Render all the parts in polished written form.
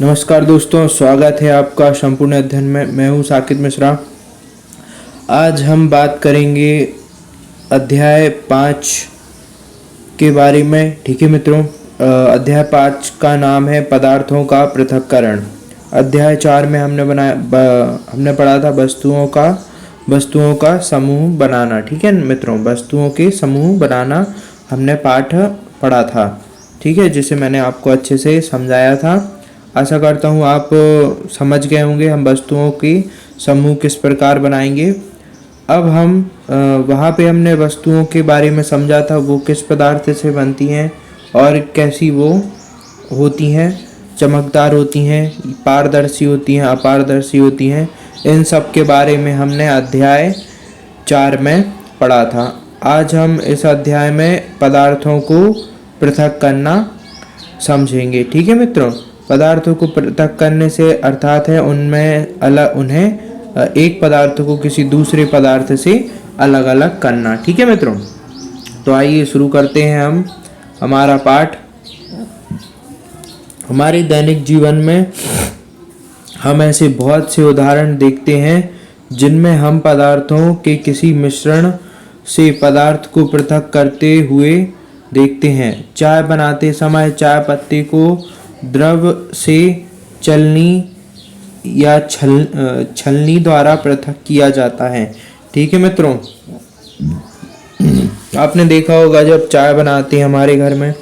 नमस्कार दोस्तों, स्वागत है आपका संपूर्ण अध्ययन में। मैं हूँ साकिब मिश्रा। आज हम बात करेंगे अध्याय 5 के बारे में। ठीक है मित्रों, अध्याय 5 का नाम है पदार्थों का पृथक्करण। अध्याय 4 में हमने पढ़ा था वस्तुओं का समूह बनाना। ठीक है मित्रों, वस्तुओं के समूह बनाना हमने पाठ पढ़ा था। ठीक है, जिसे मैंने आपको अच्छे से समझाया था। आशा करता हूँ आप समझ गए होंगे हम वस्तुओं की समूह किस प्रकार बनाएंगे। अब हम वहाँ पे हमने वस्तुओं के बारे में समझा था, वो किस पदार्थ से बनती हैं और कैसी वो होती हैं, चमकदार होती हैं, पारदर्शी होती हैं, अपारदर्शी होती हैं। इन सब के बारे में हमने अध्याय 4 में पढ़ा था। आज हम इस अध्याय में पदार्थों को पृथक करना समझेंगे। ठीक है मित्रों, पदार्थों को पृथक करने से अर्थात है उन्हें एक पदार्थ को किसी दूसरे पदार्थ से अलग अलग करना। ठीक है मित्रों, तो आइए शुरू करते हैं हम हमारा पाठ। हमारे दैनिक जीवन में हम ऐसे बहुत से उदाहरण देखते हैं जिनमें हम पदार्थों के किसी मिश्रण से पदार्थ को पृथक करते हुए देखते हैं। चाय बनाते समय चाय पत्ती को द्रव से चलनी या छलनी द्वारा पृथक किया जाता है। ठीक है मित्रों, आपने देखा होगा जब चाय बनाते हैं हमारे घर में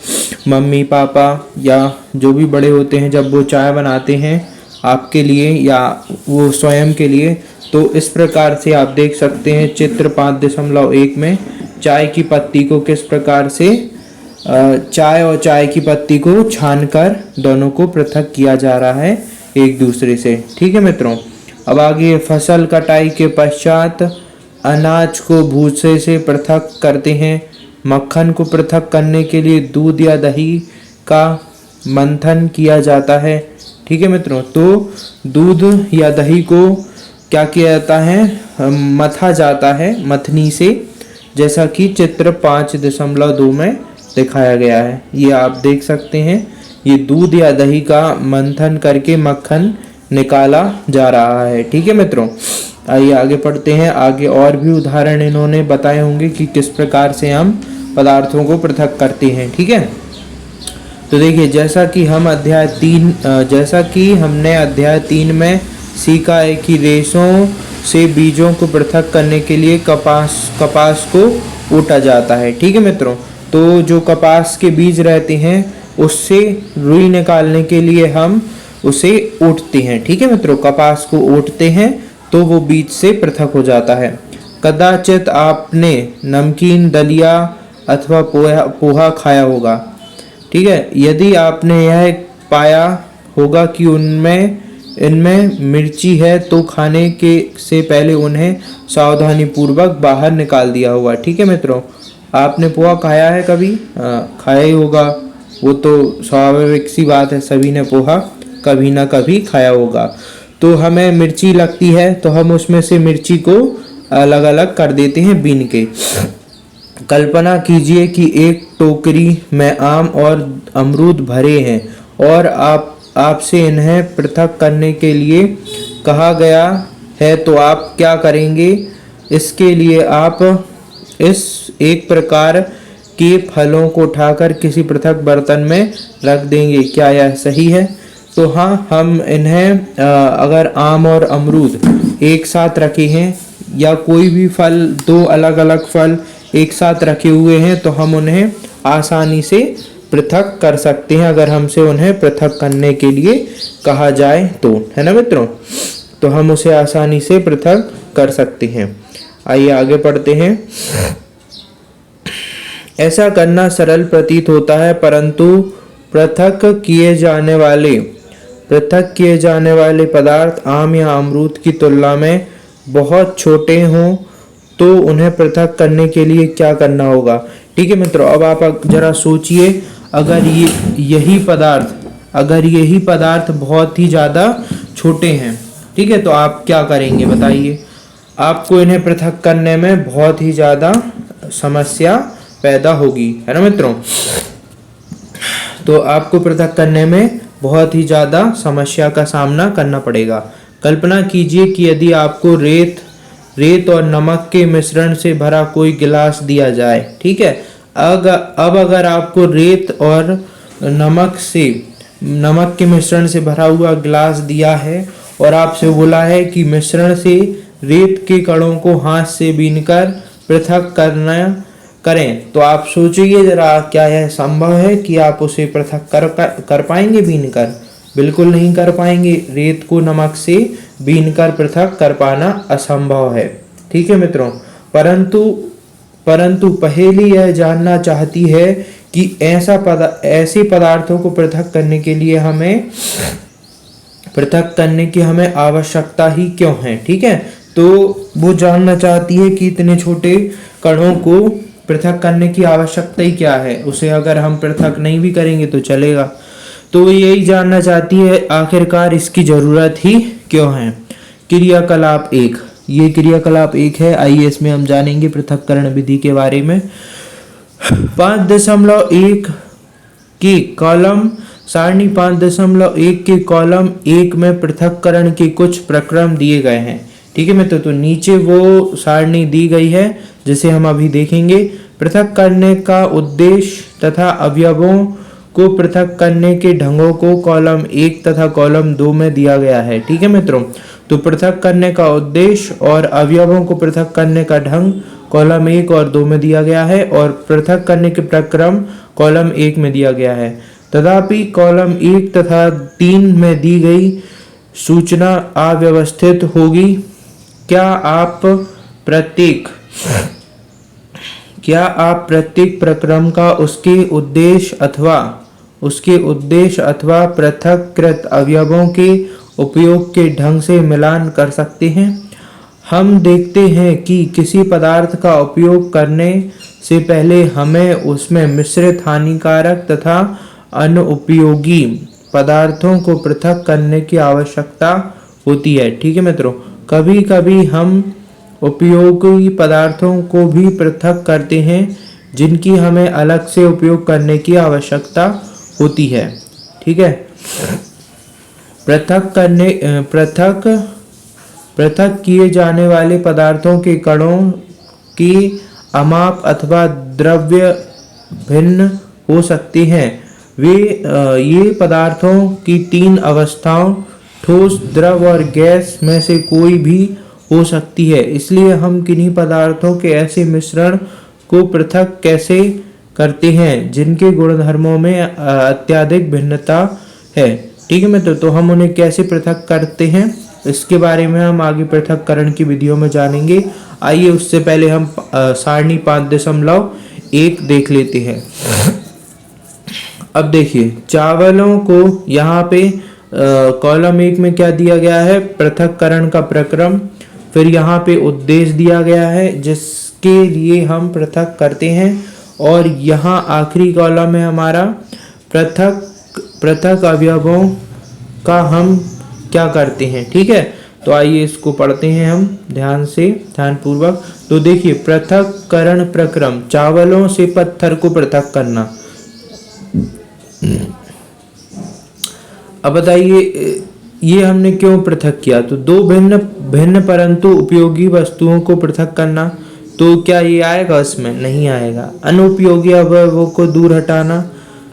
मम्मी पापा या जो भी बड़े होते हैं, जब वो चाय बनाते हैं आपके लिए या वो स्वयं के लिए, तो इस प्रकार से आप देख सकते हैं चित्र 5.1 में चाय की पत्ती को किस प्रकार से चाय और चाय की पत्ती को छानकर दोनों को पृथक किया जा रहा है एक दूसरे से। ठीक है मित्रों, अब आगे फसल कटाई के पश्चात अनाज को भूसे से पृथक करते हैं। मक्खन को पृथक करने के लिए दूध या दही का मंथन किया जाता है। ठीक है मित्रों, तो दूध या दही को क्या किया जाता है, मथा जाता है मथनी से, जैसा कि चित्र 5.2 में दिखाया गया है। ये आप देख सकते हैं, ये दूध या दही का मंथन करके मक्खन निकाला जा रहा है। ठीक है मित्रों, आइए आगे पढ़ते हैं। आगे और भी उदाहरण इन्होंने बताए होंगे कि किस प्रकार से हम पदार्थों को पृथक करते हैं। ठीक है, तो देखिए जैसा कि हमने अध्याय 3 में सीखा है कि रेशों से बीजों को पृथक करने के लिए कपास को ऊटा जाता है। ठीक है मित्रों, तो जो कपास के बीज रहते हैं उससे रुई निकालने के लिए हम उसे ऊटते हैं। ठीक है मित्रों, कपास को ऊटते हैं तो वो बीज से पृथक हो जाता है। कदाचित आपने नमकीन, दलिया अथवा पोहा खाया होगा। ठीक है, यदि आपने यह पाया होगा कि इनमें मिर्ची है तो खाने के से पहले उन्हें सावधानी पूर्वक बाहर निकाल दिया होगा। ठीक है मित्रों, आपने पोहा खाया है कभी? खाया ही होगा, वो तो स्वाभाविक सी बात है, सभी ने पोहा कभी ना कभी खाया होगा। तो हमें मिर्ची लगती है तो हम उसमें से मिर्ची को अलग अलग कर देते हैं बीन के। कल्पना कीजिए कि एक टोकरी में आम और अमरूद भरे हैं और आपसे इन्हें पृथक करने के लिए कहा गया है, तो आप क्या करेंगे? इसके लिए आप इस एक प्रकार के फलों को उठाकर किसी पृथक बर्तन में रख देंगे। क्या यह सही है? तो हाँ, हम इन्हें अगर आम और अमरूद एक साथ रखे हैं या कोई भी फल, दो अलग अलग फल एक साथ रखे हुए हैं, तो हम उन्हें आसानी से पृथक कर सकते हैं अगर हमसे उन्हें पृथक करने के लिए कहा जाए तो, है ना मित्रों? तो हम उसे आसानी से पृथक कर सकते हैं। आइए आगे पढ़ते हैं। ऐसा करना सरल प्रतीत होता है, परंतु पृथक किए जाने वाले पदार्थ आम या अमरूद की तुलना में बहुत छोटे हों तो उन्हें पृथक करने के लिए क्या करना होगा? ठीक है मित्रों, अब आप जरा सोचिए, अगर यही पदार्थ बहुत ही ज़्यादा छोटे हैं, ठीक है, तो आप क्या करेंगे बताइए? आपको इन्हें पृथक करने में बहुत ही ज़्यादा समस्या पैदा होगी, है ना मित्रों? तो आपको पृथक करने में बहुत ही ज़्यादा समस्या का सामना करना पड़ेगा। कल्पना कीजिए कि यदि आपको रेत और नमक के मिश्रण से भरा कोई गिलास दिया जाए, ठीक है। अब अगर आपको रेत और नमक के मिश्रण से भरा हुआ गिलास दिया है और आपसे बोला है कि मिश्रण से रेत के कणों को हाथ से बीनकर पृथक करें, तो आप सोचिए जरा, क्या यह संभव है कि आप उसे पृथक कर पाएंगे बीनकर? बिल्कुल नहीं कर पाएंगे। रेत को नमक से बीनकर पृथक कर पाना असंभव है, ठीक है मित्रों। परंतु पहेली यह जानना चाहती है कि ऐसे पदार्थों को पृथक करने की हमें आवश्यकता ही क्यों है, ठीक है। तो वो जानना चाहती है कि इतने छोटे कणों को पृथक करने की आवश्यकता ही क्या है, उसे अगर हम पृथक नहीं भी करेंगे तो चलेगा। तो वो यही जानना चाहती है आखिरकार इसकी जरूरत ही क्यों है। क्रियाकलाप 1, ये क्रियाकलाप 1 है। आइए इसमें हम जानेंगे पृथक्करण विधि के बारे में। 5.1 के कॉलम सारणी 5.1 के कॉलम 1 में पृथक्करण के कुछ प्रक्रम दिए गए हैं, ठीक है मित्रों। तो नीचे वो सारणी दी गई है जिसे हम अभी देखेंगे। पृथक करने का उद्देश्य तथा अवयवों को पृथक करने के ढंगों को कॉलम 1 तथा कॉलम 2 में दिया गया है, ठीक है मित्रों। तो पृथक करने का उद्देश्य और अवयवों को पृथक करने का ढंग कॉलम 1 और 2 में दिया गया है और पृथक करने के प्रक्रम कॉलम 1 में दिया गया है। तथापि कॉलम 1 तथा 3 में दी गई सूचना अव्यवस्थित होगी। क्या आप प्रत्येक प्रक्रम का उसके उद्देश्य अथवा पृथक्कृत अवयवों के उपयोग के ढंग से मिलान कर सकते हैं? हम देखते हैं कि किसी पदार्थ का उपयोग करने से पहले हमें उसमें मिश्रित हानिकारक तथा अनुपयोगी पदार्थों को पृथक करने की आवश्यकता होती है, ठीक है मित्रों। कभी कभी हम उपयोगी पदार्थों को भी पृथक करते हैं जिनकी हमें अलग से उपयोग करने की आवश्यकता होती है, ठीक है। पृथक किए जाने वाले पदार्थों के कणों की अमाप अथवा द्रव्य भिन्न हो सकते हैं। ये पदार्थों की 3 अवस्थाओं ठोस, द्रव और गैस में से कोई भी हो सकती है। इसलिए हम किन्हीं पदार्थों के ऐसे मिश्रण को पृथक कैसे करते हैं जिनके गुणधर्मों में अत्यधिक भिन्नता है, ठीक है मित्रों। तो हम उन्हें कैसे पृथक करते हैं इसके बारे में हम आगे पृथक्करण की विधियों में जानेंगे। आइए उससे पहले हम सारणी 5.1 देख लेते हैं। अब देखिए चावलों को यहाँ पे कॉलम 1 में क्या दिया गया है, पृथक्करण का प्रक्रम, फिर यहाँ पे उद्देश्य दिया गया है जिसके लिए हम पृथक करते हैं, और यहाँ आखिरी कॉलम है हमारा पृथक अवयवों का हम क्या करते हैं, ठीक है। तो आइए इसको पढ़ते हैं हम ध्यानपूर्वक। तो देखिए पृथक्करण प्रक्रम, चावलों से पत्थर को पृथक करना। अब बताइए ये हमने क्यों पृथक किया? तो 2 भिन्न परंतु उपयोगी वस्तुओं को पृथक करना, तो क्या ये आएगा? इसमें नहीं आएगा। अनुपयोगी अवयवों को दूर हटाना,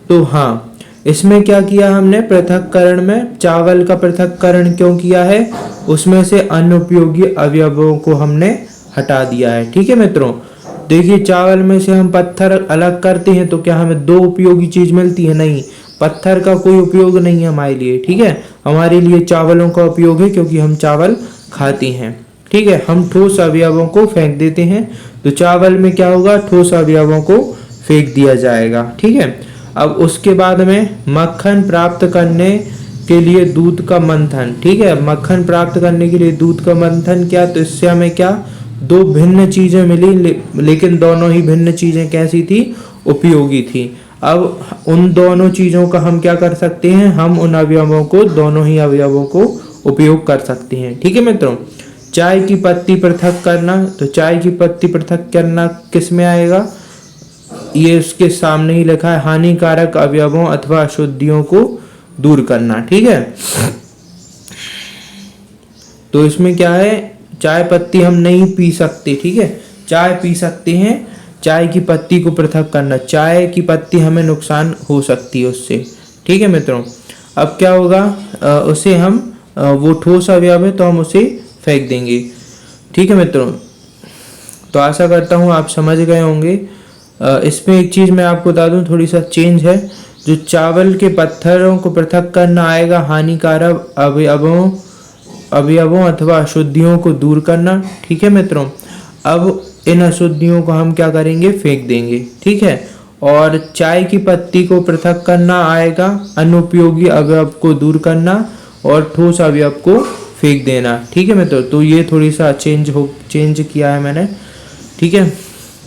तो हाँ इसमें क्या किया हमने पृथक्करण में, चावल का पृथक्करण क्यों किया है, उसमें से अनुपयोगी अवयवों को हमने हटा दिया है, ठीक है मित्रों। देखिए चावल में से हम पत्थर अलग करते हैं तो क्या हमें 2 उपयोगी चीज मिलती है? नहीं, पत्थर का कोई उपयोग नहीं है हमारे लिए, ठीक है। हमारे लिए चावलों का उपयोग है क्योंकि हम चावल खाते हैं, ठीक है। हम ठोस अवयवों को फेंक देते हैं, तो चावल में क्या होगा, ठोस अवयवों को फेंक दिया जाएगा, ठीक है। अब उसके बाद में मक्खन प्राप्त करने के लिए दूध का मंथन, ठीक है। मक्खन प्राप्त करने के लिए दूध का मंथन क्या, तो इससे हमें क्या 2 भिन्न चीजें मिली, लेकिन दोनों ही भिन्न चीजें कैसी थी, उपयोगी थी। अब उन दोनों चीजों का हम क्या कर सकते हैं, हम उन अवयवों को, दोनों ही अवयवों को उपयोग कर सकते हैं, ठीक है मित्रों। चाय की पत्ती पृथक करना, तो चाय की पत्ती पृथक करना किस में आएगा, ये उसके सामने ही लिखा है, हानिकारक अवयवों अथवा अशुद्धियों को दूर करना। ठीक है, तो इसमें क्या है, चाय पत्ती हम नहीं पी सकते। ठीक है, चाय पी सकते हैं, चाय की पत्ती को पृथक करना, चाय की पत्ती हमें नुकसान हो सकती है उससे। ठीक है मित्रों, अब क्या होगा, उसे हम वो ठोस अवयव है तो हम उसे फेंक देंगे। ठीक है मित्रों, तो आशा करता हूँ आप समझ गए होंगे। इसमें एक चीज़ मैं आपको बता दूँ, थोड़ी सा चेंज है। जो चावल के पत्थरों को पृथक करना आएगा, हानिकारक अवयवों अथवा अशुद्धियों को दूर करना। ठीक है मित्रों, अब इन अशुद्धियों को हम क्या करेंगे, फेंक देंगे। ठीक है, और चाय की पत्ती को पृथक करना आएगा, अनुपयोगी अवयव को दूर करना और ठोस अवयव को फेंक देना। ठीक है मित्रों, तो ये थोड़ी सा चेंज किया है मैंने। ठीक है,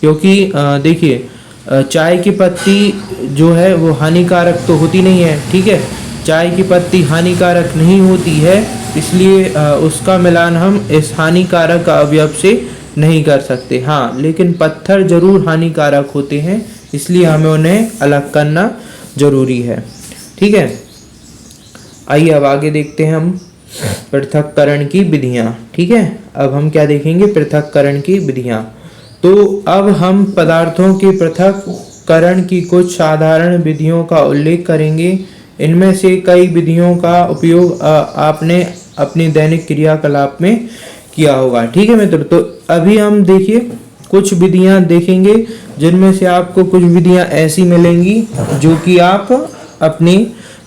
क्योंकि देखिए चाय की पत्ती जो है वो हानिकारक तो होती नहीं है। ठीक है, चाय की पत्ती हानिकारक नहीं होती है, इसलिए उसका मिलान हम इस हानिकारक अवयव से नहीं कर सकते। हाँ, लेकिन पत्थर जरूर हानिकारक होते हैं, इसलिए हमें उन्हें अलग करना जरूरी है। ठीक है, आइए अब आगे देखते हैं हम पृथक्करण की विधियाँ। ठीक है, अब हम क्या देखेंगे, पृथक्करण की विधियाँ। तो अब हम पदार्थों के पृथक्करण की कुछ साधारण विधियों का उल्लेख करेंगे। इनमें से कई विधियों का उपयोग आपने अपनी दैनिक क्रियाकलाप में किया होगा। ठीक है मित्रों, तो अभी हम देखिए कुछ विधियां देखेंगे, जिनमें से आपको कुछ विधियां ऐसी मिलेंगी जो कि आप अपनी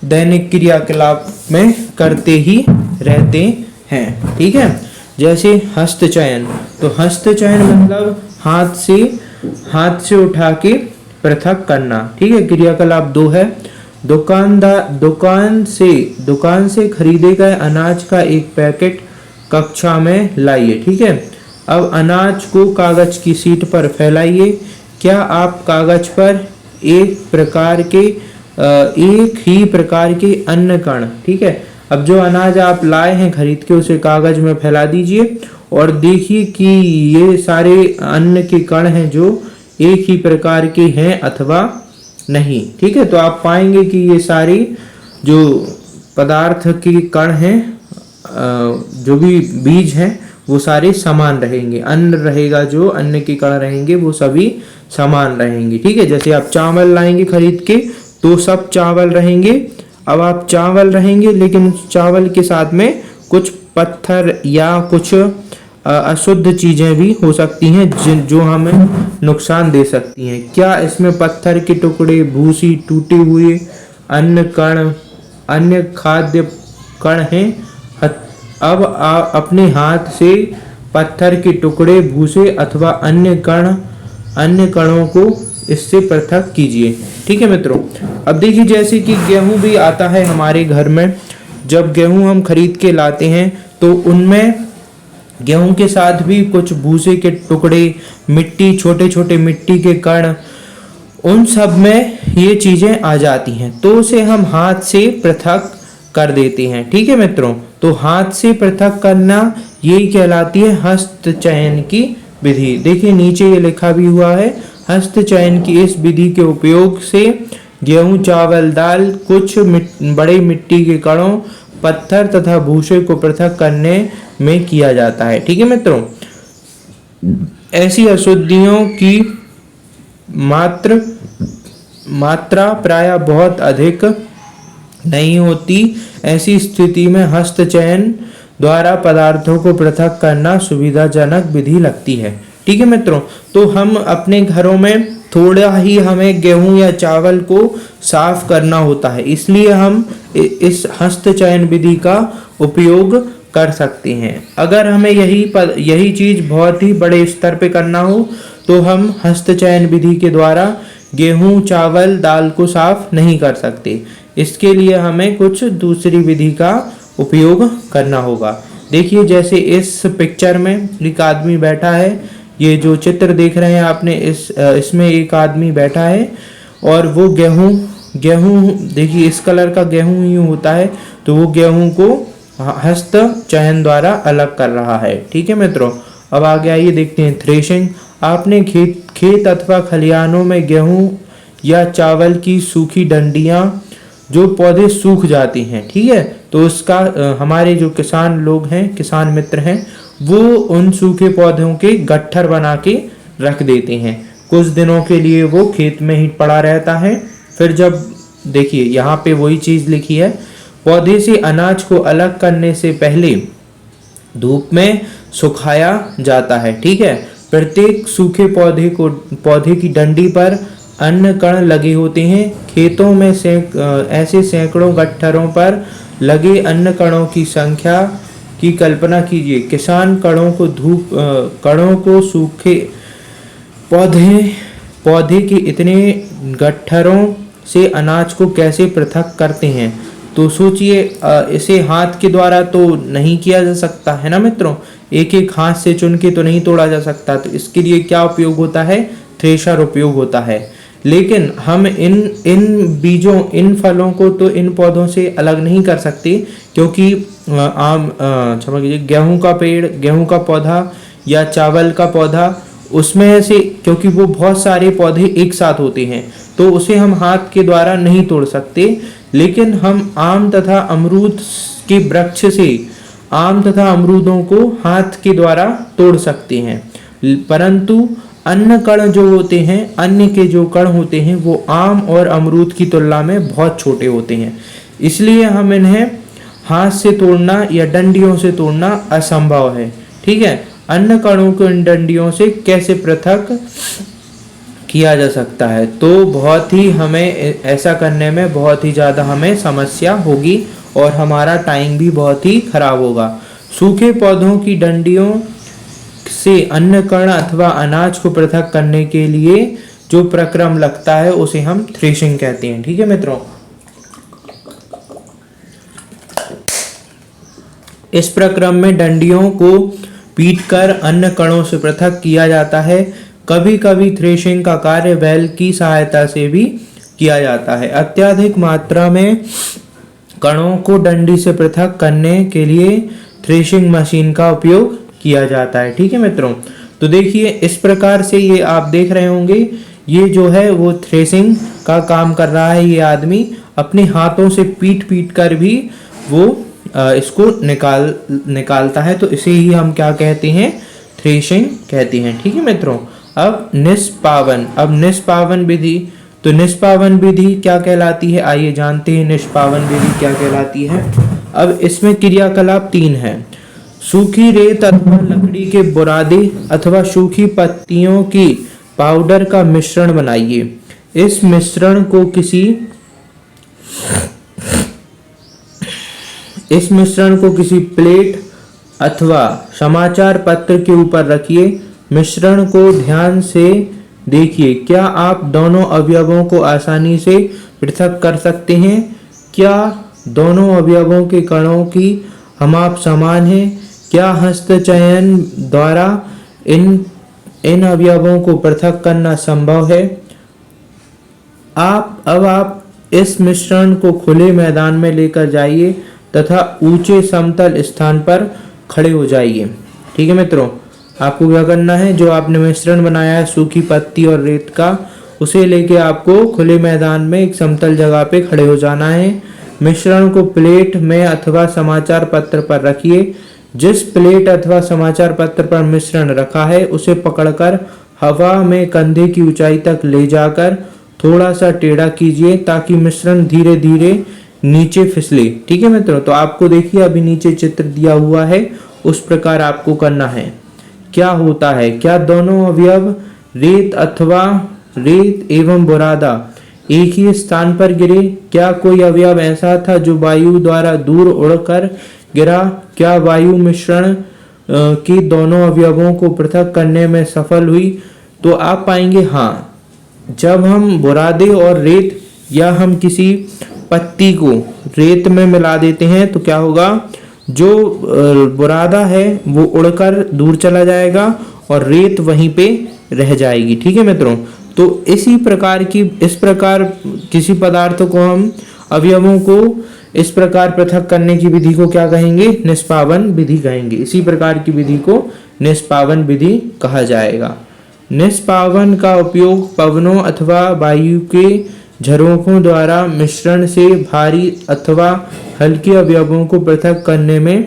दैनिक क्रियाकलाप में करते ही रहते हैं। ठीक है, जैसे हस्तचयन। तो हस्तचयन मतलब हाथ से उठा के पृथक करना। ठीक है, क्रियाकलाप 2 है। दुकान से खरीदे गए अनाज का एक पैकेट कक्षा में लाइए। ठीक है, अब अनाज को कागज की शीट पर फैलाइए। क्या आप कागज पर एक ही प्रकार के अन्न कण, ठीक है, अब जो अनाज आप लाए हैं खरीद के, उसे कागज में फैला दीजिए और देखिए कि ये सारे अन्न के कण हैं जो एक ही प्रकार के हैं अथवा नहीं। ठीक है, तो आप पाएंगे कि ये सारी जो पदार्थ के कण हैं, जो भी बीज हैं, वो सारे समान रहेंगे। अन्न रहेगा, जो अन्न के कण रहेंगे वो सभी समान रहेंगे। ठीक है, जैसे आप चावल लाएंगे खरीद के तो सब चावल रहेंगे। अब आप चावल रहेंगे, लेकिन चावल के साथ में कुछ पत्थर या कुछ अशुद्ध चीजें भी हो सकती हैं जो हमें नुकसान दे सकती हैं। क्या इसमें पत्थर के टुकड़े, भूसी, टूटे हुए अन्न कण, अन्य खाद्य कण हैं? अब आप अपने हाथ से पत्थर के टुकड़े, भूसे अथवा अन्य कणों को इससे पृथक कीजिए। ठीक है मित्रों, अब देखिए जैसे कि गेहूं भी आता है हमारे घर में। जब गेहूं हम खरीद के लाते हैं तो उनमें गेहूं के साथ भी कुछ भूसे के टुकड़े, मिट्टी, छोटे छोटे मिट्टी के कण, उन सब में ये चीजें आ जाती हैं, तो उसे हम हाथ से पृथक कर देते हैं। ठीक है मित्रों, तो हाथ से पृथक करना यही कहलाती है हस्तचयन की विधि। देखिए नीचे ये लिखा भी हुआ है, हस्तचयन की इस विधि के उपयोग से गेहूं, चावल, दाल, कुछ बड़े मिट्टी के कणों, पत्थर तथा भूसे को पृथक करने में किया जाता है। ठीक है मित्रों, ऐसी अशुद्धियों की मात्रा प्रायः बहुत अधिक नहीं होती। ऐसी स्थिति में हस्तचयन द्वारा पदार्थों को पृथक करना सुविधाजनक विधि लगती है। ठीक है मित्रों, तो हम अपने घरों में थोड़ा ही हमें गेहूं या चावल को साफ करना होता है, इसलिए हम इस हस्तचयन विधि का उपयोग कर सकते हैं। अगर हमें यही चीज बहुत ही बड़े स्तर पे करना हो तो हम हस्तचयन विधि के द्वारा गेहूं, चावल, दाल को साफ नहीं कर सकते। इसके लिए हमें कुछ दूसरी विधि का उपयोग करना होगा। देखिए जैसे इस पिक्चर में एक आदमी बैठा है, ये जो चित्र देख रहे हैं आपने, इसमें एक आदमी बैठा है और वो गेहूं देखिए इस कलर का गेहूं ही होता है, तो वो गेहूं को हस्तचयन द्वारा अलग कर रहा है। ठीक है मित्रों, अब आगे आइए देखते हैं थ्रेशिंग। आपने खेत अथवा खलिहानों में गेहूं या चावल की सूखी डंडियां जो पौधे सूख जाते हैं, ठीक है, तो उसका हमारे जो किसान लोग हैं, किसान मित्र हैं, वो उन सूखे पौधों के गट्ठर बना के रख देते हैं। कुछ दिनों के लिए वो खेत में ही पड़ा रहता है। फिर जब देखिए यहाँ पे वही चीज लिखी है, पौधे से अनाज को अलग करने से पहले धूप में सुखाया जाता है, ठीक है। प्रत्येक सूखे पौधे की डंडी पर अन्न कण लगे होते हैं। खेतों में ऐसे सैकड़ों गट्ठरों पर लगे अन्न कणों की संख्या की कल्पना कीजिए। किसान कणों को सूखे पौधे के इतने गट्ठरों से अनाज को कैसे पृथक करते हैं। तो सोचिए, इसे हाथ के द्वारा तो नहीं किया जा सकता है ना मित्रों, एक एक हाथ से चुन के तो नहीं तोड़ा जा सकता। तो इसके लिए क्या उपयोग होता है, थ्रेशर उपयोग होता है। लेकिन हम इन फलों को तो इन पौधों से अलग नहीं कर सकते, क्योंकि क्षमा कीजिए, गेहूं का पौधा या चावल का पौधा, उसमें से क्योंकि वो बहुत सारे पौधे एक साथ होते हैं, तो उसे हम हाथ के द्वारा नहीं तोड़ सकते। लेकिन हम आम तथा अमरूद के वृक्ष से आम तथा अमरूदों को हाथ के द्वारा तोड़ सकते हैं। परंतु अन्य कण जो होते हैं, अन्य के जो कण होते हैं, वो आम और अमरूद की तुलना में बहुत छोटे होते हैं। इसलिए हम इन्हें हाथ से तोड़ना या डंडियों से तोड़ना असंभव है, ठीक है। अन्य कणों को इन डंडियों से कैसे पृथक किया जा सकता है, तो बहुत ही हमें ऐसा करने में बहुत ही ज़्यादा हमें समस्या होगी और हमारा टाइम भी बहुत ही खराब होगा। सूखे पौधों की डंडियों से अन्न कण अथवा अनाज को पृथक करने के लिए जो प्रक्रम लगता है उसे हम थ्रेशिंग कहते हैं, ठीक है मित्रों। इस प्रक्रम में डंडियों को पीटकर अन्न कणों से पृथक किया जाता है। कभी कभी थ्रेशिंग का कार्य बैल की सहायता से भी किया जाता है। अत्यधिक मात्रा में कणों को डंडी से पृथक करने के लिए थ्रेशिंग मशीन का उपयोग किया जाता है, ठीक है मित्रों। तो देखिए, इस प्रकार से ये आप देख रहे होंगे, ये जो है वो थ्रेशिंग का काम कर रहा है। ये आदमी अपने हाथों से पीट कर भी वो इसको निकालता है। तो इसे ही हम क्या कहते हैं, थ्रेशिंग कहते हैं, ठीक है मित्रों। अब निष्पावन विधि, तो निष्पावन विधि क्या कहलाती है, आइए जानते हैं निष्पावन विधि क्या कहलाती है। अब इसमें क्रियाकलाप 3 है। सूखी रेत अथवा लकड़ी के बुरादे अथवा सूखी पत्तियों की पाउडर का मिश्रण बनाइए। इस मिश्रण को किसी प्लेट अथवा समाचार पत्र के ऊपर रखिए। मिश्रण को ध्यान से देखिए, क्या आप दोनों अवयवों को आसानी से पृथक कर सकते हैं? क्या दोनों अवयवों के कणों की माप समान है? क्या हस्तचयन द्वारा इन अवयवों को पृथक करना संभव है? आप इस मिश्रण को खुले मैदान में लेकर जाइए तथा ऊंचे समतल स्थान पर खड़े हो जाइए, ठीक है मित्रों। आपको क्या करना है, जो आपने मिश्रण बनाया है सूखी पत्ती और रेत का, उसे लेके आपको खुले मैदान में एक समतल जगह पे खड़े हो जाना है। मिश्रण को प्लेट में अथवा समाचार पत्र पर रखिए। जिस प्लेट अथवा समाचार पत्र पर मिश्रण रखा है उसे पकड़कर हवा में कंधे की ऊंचाई तक ले जाकर थोड़ा सा टेढ़ा कीजिए ताकि मिश्रण धीरे धीरे नीचे फिसले, ठीक है मित्रों। तो आपको देखिए, अभी नीचे चित्र दिया हुआ है, उस प्रकार आपको करना है। क्या होता है, क्या दोनों अवयव रेत एवं बुरादा एक ही स्थान पर गिरे? क्या कोई अवयव ऐसा था जो वायु द्वारा दूर उड़कर गिरा? क्या वायु मिश्रण की दोनों अवयवों को पृथक करने में सफल हुई? तो आप पाएंगे हाँ, जब हम बुरादे और रेत या हम किसी पत्ती को रेत में मिला देते हैं तो क्या होगा, जो बुरादा है वो उड़कर दूर चला जाएगा और रेत वहीं पे रह जाएगी, ठीक है मित्रों। तो इस प्रकार किसी पदार्थ को हम अवयवों को इस प्रकार पृथक करने की विधि को क्या कहेंगे, निष्पावन विधि कहेंगे। इसी प्रकार की विधि को निष्पावन विधि कहा जाएगा। निष्पावन का उपयोग पवनों अथवा वायु के झरोखों द्वारा मिश्रण से भारी अथवा हल्के अवयवों को पृथक करने में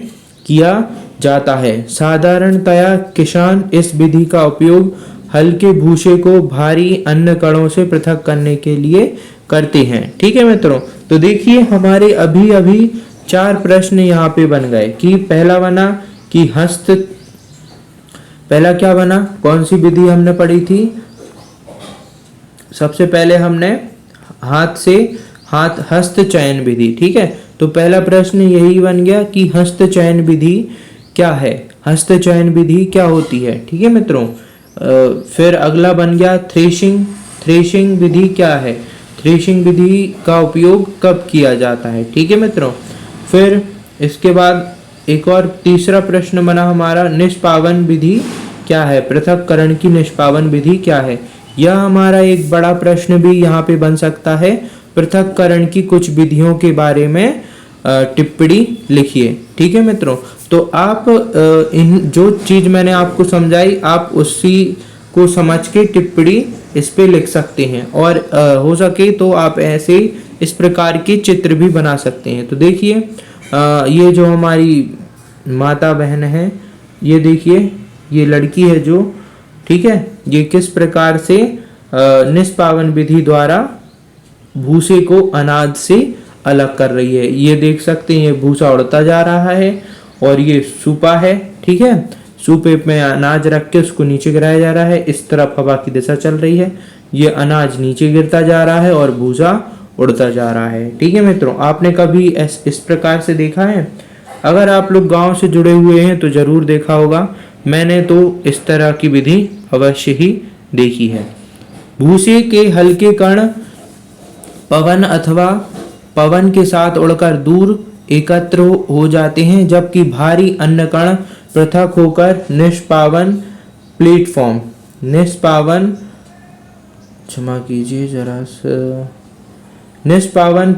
किया जाता है। साधारणतया किसान इस विधि का उपयोग हल्के भूसे को भारी अन्य कणों से पृथक करने के लिए करते हैं। ठीक है मित्रों, तो देखिए हमारे अभी अभी 4 प्रश्न यहाँ पे बन गए कि पहला बना कि पहला क्या बना, कौन सी विधि हमने पढ़ी थी? सबसे पहले हमने हस्त चयन विधि। ठीक है, तो पहला प्रश्न यही बन गया कि हस्त चयन विधि क्या है, हस्त चयन विधि क्या होती है। ठीक है मित्रों, फिर अगला बन गया थ्रेशिंग विधि क्या है, थ्रेशिंग विधि का उपयोग कब किया जाता है। ठीक है मित्रों, फिर इसके बाद एक और तीसरा प्रश्न बना हमारा निष्पावन विधि क्या है, पृथक्करण की निष्पावन विधि क्या है। यह हमारा एक बड़ा प्रश्न भी यहाँ पे बन सकता है। पृथक्करण की कुछ विधियों के बारे में टिप्पणी लिखिए। ठीक है मित्रों, तो आप इन जो चीज मैंने आपको समझाई आप उसी को समझ के टिप्पणी इस पे लिख सकते हैं, और हो सके तो आप ऐसे इस प्रकार के चित्र भी बना सकते हैं। तो देखिए ये जो हमारी माता बहन है, ये देखिए ये लड़की है जो, ठीक है, ये किस प्रकार से निष्पावन विधि द्वारा भूसे को अनाज से अलग कर रही है। ये देख सकते हैं ये भूसा उड़ता जा रहा है और ये सूपा है। ठीक है, सूपे में अनाज रख के उसको नीचे गिराया जा रहा है, इस तरफ हवा की दिशा चल रही है, ये अनाज नीचे गिरता जा रहा है और भूसा उड़ता जा रहा है। ठीक है मित्रों, आपने कभी इस प्रकार से देखा है? अगर आप लोग गांव से जुड़े हुए हैं तो जरूर देखा होगा, मैंने तो इस तरह की विधि अवश्य ही देखी है। भूसे के हल्के कण पवन अथवा पवन के साथ उड़कर दूर एकत्र हो जाते हैं, जबकि भारी अन्य कण पृथक होकर निष्पावन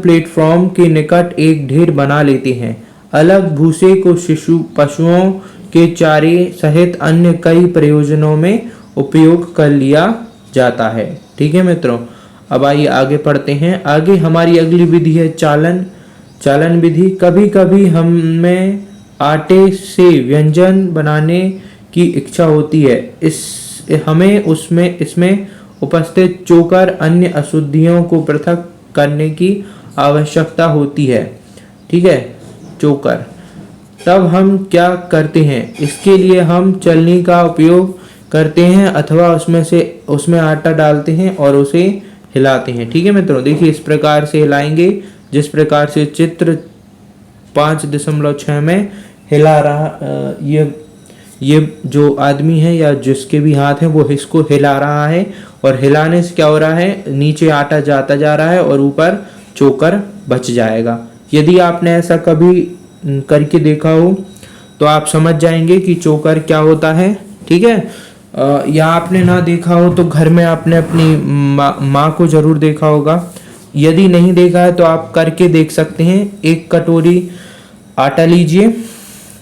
प्लेटफॉर्म के निकट एक ढेर बना लेते हैं। अलग भूसे को पशुओं के चारे सहित अन्य कई प्रयोजनों में उपयोग कर लिया जाता है। ठीक है मित्रों, अब आइए आगे पढ़ते हैं। आगे हमारी अगली विधि है चालन विधि। कभी कभी हमें आटे से व्यंजन बनाने की इच्छा होती है, हमें इसमें उपस्थित चोकर अन्य अशुद्धियों को पृथक करने की आवश्यकता होती है। ठीक है, चोकर, तब हम क्या करते हैं? इसके लिए हम चलनी का उपयोग करते हैं अथवा उसमें आटा डालते हैं और उसे हिलाते हैं। ठीक है मित्रों, देखिए इस प्रकार से हिलाएंगे जिस प्रकार से चित्र 5.6 में हिला रहा, ये जो आदमी है या जिसके भी हाथ है वो इसको हिला रहा है, और हिलाने से क्या हो रहा है, नीचे आटा जाता जा रहा है और ऊपर चोकर बच जाएगा। यदि आपने ऐसा कभी करके देखा हो तो आप समझ जाएंगे कि चोकर क्या होता है। ठीक है, या आपने ना देखा हो तो घर में आपने अपनी माँ को जरूर देखा होगा। यदि नहीं देखा है तो आप करके देख सकते हैं। एक कटोरी आटा लीजिए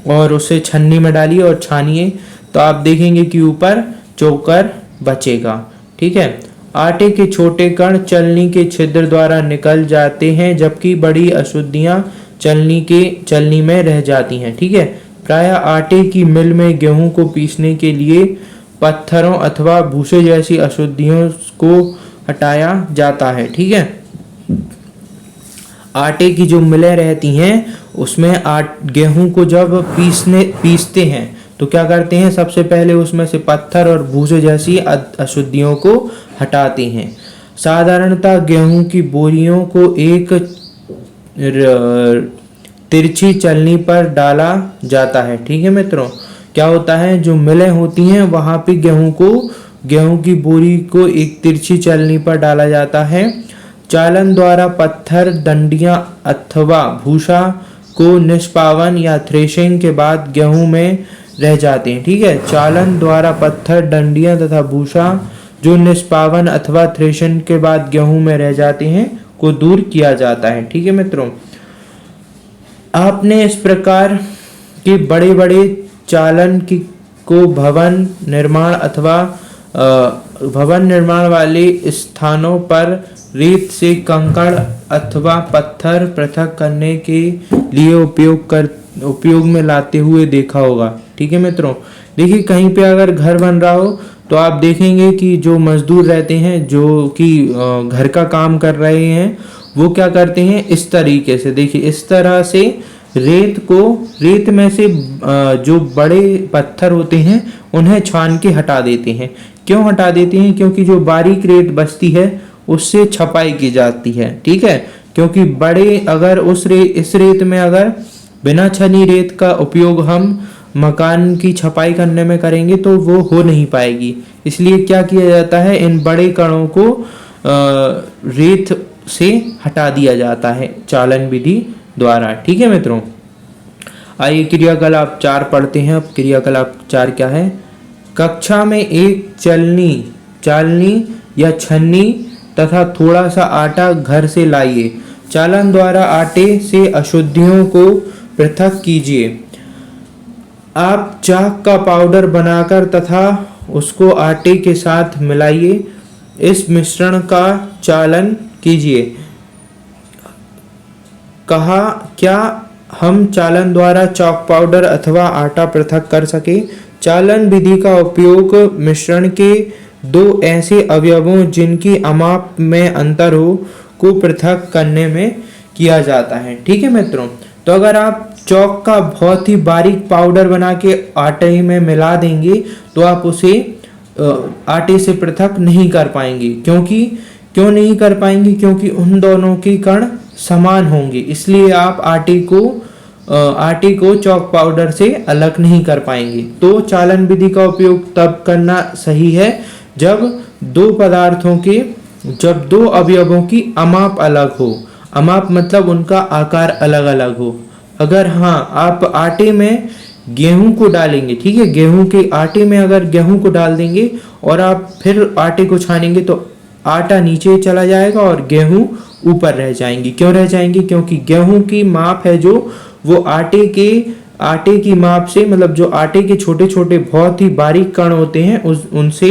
और उसे छन्नी में डालिए और छानिए, तो आप देखेंगे कि ऊपर चोकर बचेगा। ठीक है, आटे के छोटे कण चलनी के छिद्र द्वारा निकल जाते हैं, जबकि बड़ी अशुद्धियां चलनी में रह जाती हैं। ठीक है, प्रायः आटे की मिल में गेहूं को पीसने के लिए पत्थरों अथवा भूसे जैसी अशुद्धियों को हटाया जाता है। ठीक है, आटे की जो मिलें रहती हैं उसमें गेहूं को जब पीसते हैं तो क्या करते हैं, सबसे पहले उसमें से पत्थर और भूसे जैसी अशुद्धियों को हटाते हैं। साधारणतः गेहूं की बोरियों को एक तिरछी चलनी पर डाला जाता है। ठीक है मित्रों, क्या होता है, जो मिलें होती हैं वहां पे गेहूं की बोरी को एक तिरछी चलनी पर डाला जाता है। चालन द्वारा पत्थर डंडियां अथवा भूसा को निष्पावन या थ्रेशिंग के बाद गेहूं में रह जाते हैं। ठीक है, चालन द्वारा पत्थर डंडियां तथा भूसा जो निष्पावन अथवा थ्रेशन के बाद गेहूं में रह जाते हैं को दूर किया जाता है। ठीक है मित्रों, आपने इस प्रकार के बड़े बड़े चालन को भवन निर्माण वाले स्थानों पर रेत से कंकड़ अथवा पत्थर पृथक करने के लिए उपयोग में लाते हुए देखा होगा। ठीक है मित्रों, देखिए कहीं पे अगर घर बन रहा हो तो आप देखेंगे कि जो मजदूर रहते हैं जो कि घर का काम कर रहे हैं, वो क्या करते हैं, इस तरीके से, देखिए इस तरह से रेत में से जो बड़े पत्थर होते हैं उन्हें छान के हटा देते हैं। क्यों हटा देते हैं? क्योंकि जो बारीक रेत बचती है उससे छपाई की जाती है। ठीक है, क्योंकि बड़े अगर इस रेत में अगर बिना छनी रेत का उपयोग हम मकान की छपाई करने में करेंगे तो वो हो नहीं पाएगी। इसलिए क्या किया जाता है, इन बड़े कणों को रेत से हटा दिया जाता है चालन विधि द्वारा। ठीक है मित्रों, आइए क्रियाकलाप 4 पढ़ते हैं। अब क्रियाकलाप 4 क्या है? कक्षा में एक चालनी या छन्नी तथा थोड़ा सा आटा घर से लाइए। चालन द्वारा आटे से अशुद्धियों को पृथक कीजिए। आप चाक का पाउडर बनाकर तथा उसको आटे के साथ मिलाइए। इस मिश्रण का चालन कीजिए। कहा, क्या हम चालन द्वारा चाक पाउडर अथवा आटा पृथक कर सके? चालन विधि का उपयोग मिश्रण के दो ऐसे अवयवों जिनकी अमाप में अंतर हो को पृथक करने में किया जाता है। ठीक है मित्रों, तो अगर आप चौक का बहुत ही बारीक पाउडर बना के आटे में मिला देंगे तो आप उसे आटे से पृथक नहीं कर पाएंगे। क्यों नहीं कर पाएंगे? क्योंकि उन दोनों के कण समान होंगे, इसलिए आप आटे को चौक पाउडर से अलग नहीं कर पाएंगे। तो चालन विधि का उपयोग तब करना सही है जब दो अवयवों की अमाप अलग हो। अमाप मतलब उनका आकार अलग अलग हो। अगर आप आटे में गेहूं को डालेंगे, ठीक है, गेहूं के आटे में अगर गेहूं को डाल देंगे और आप फिर आटे को छानेंगे तो आटा नीचे चला जाएगा और गेहूं ऊपर रह जाएंगी। क्यों रह जाएंगी? क्योंकि गेहूं की माप है जो वो आटे की माप से, मतलब जो आटे के छोटे छोटे बहुत ही बारीक कण होते हैं उनसे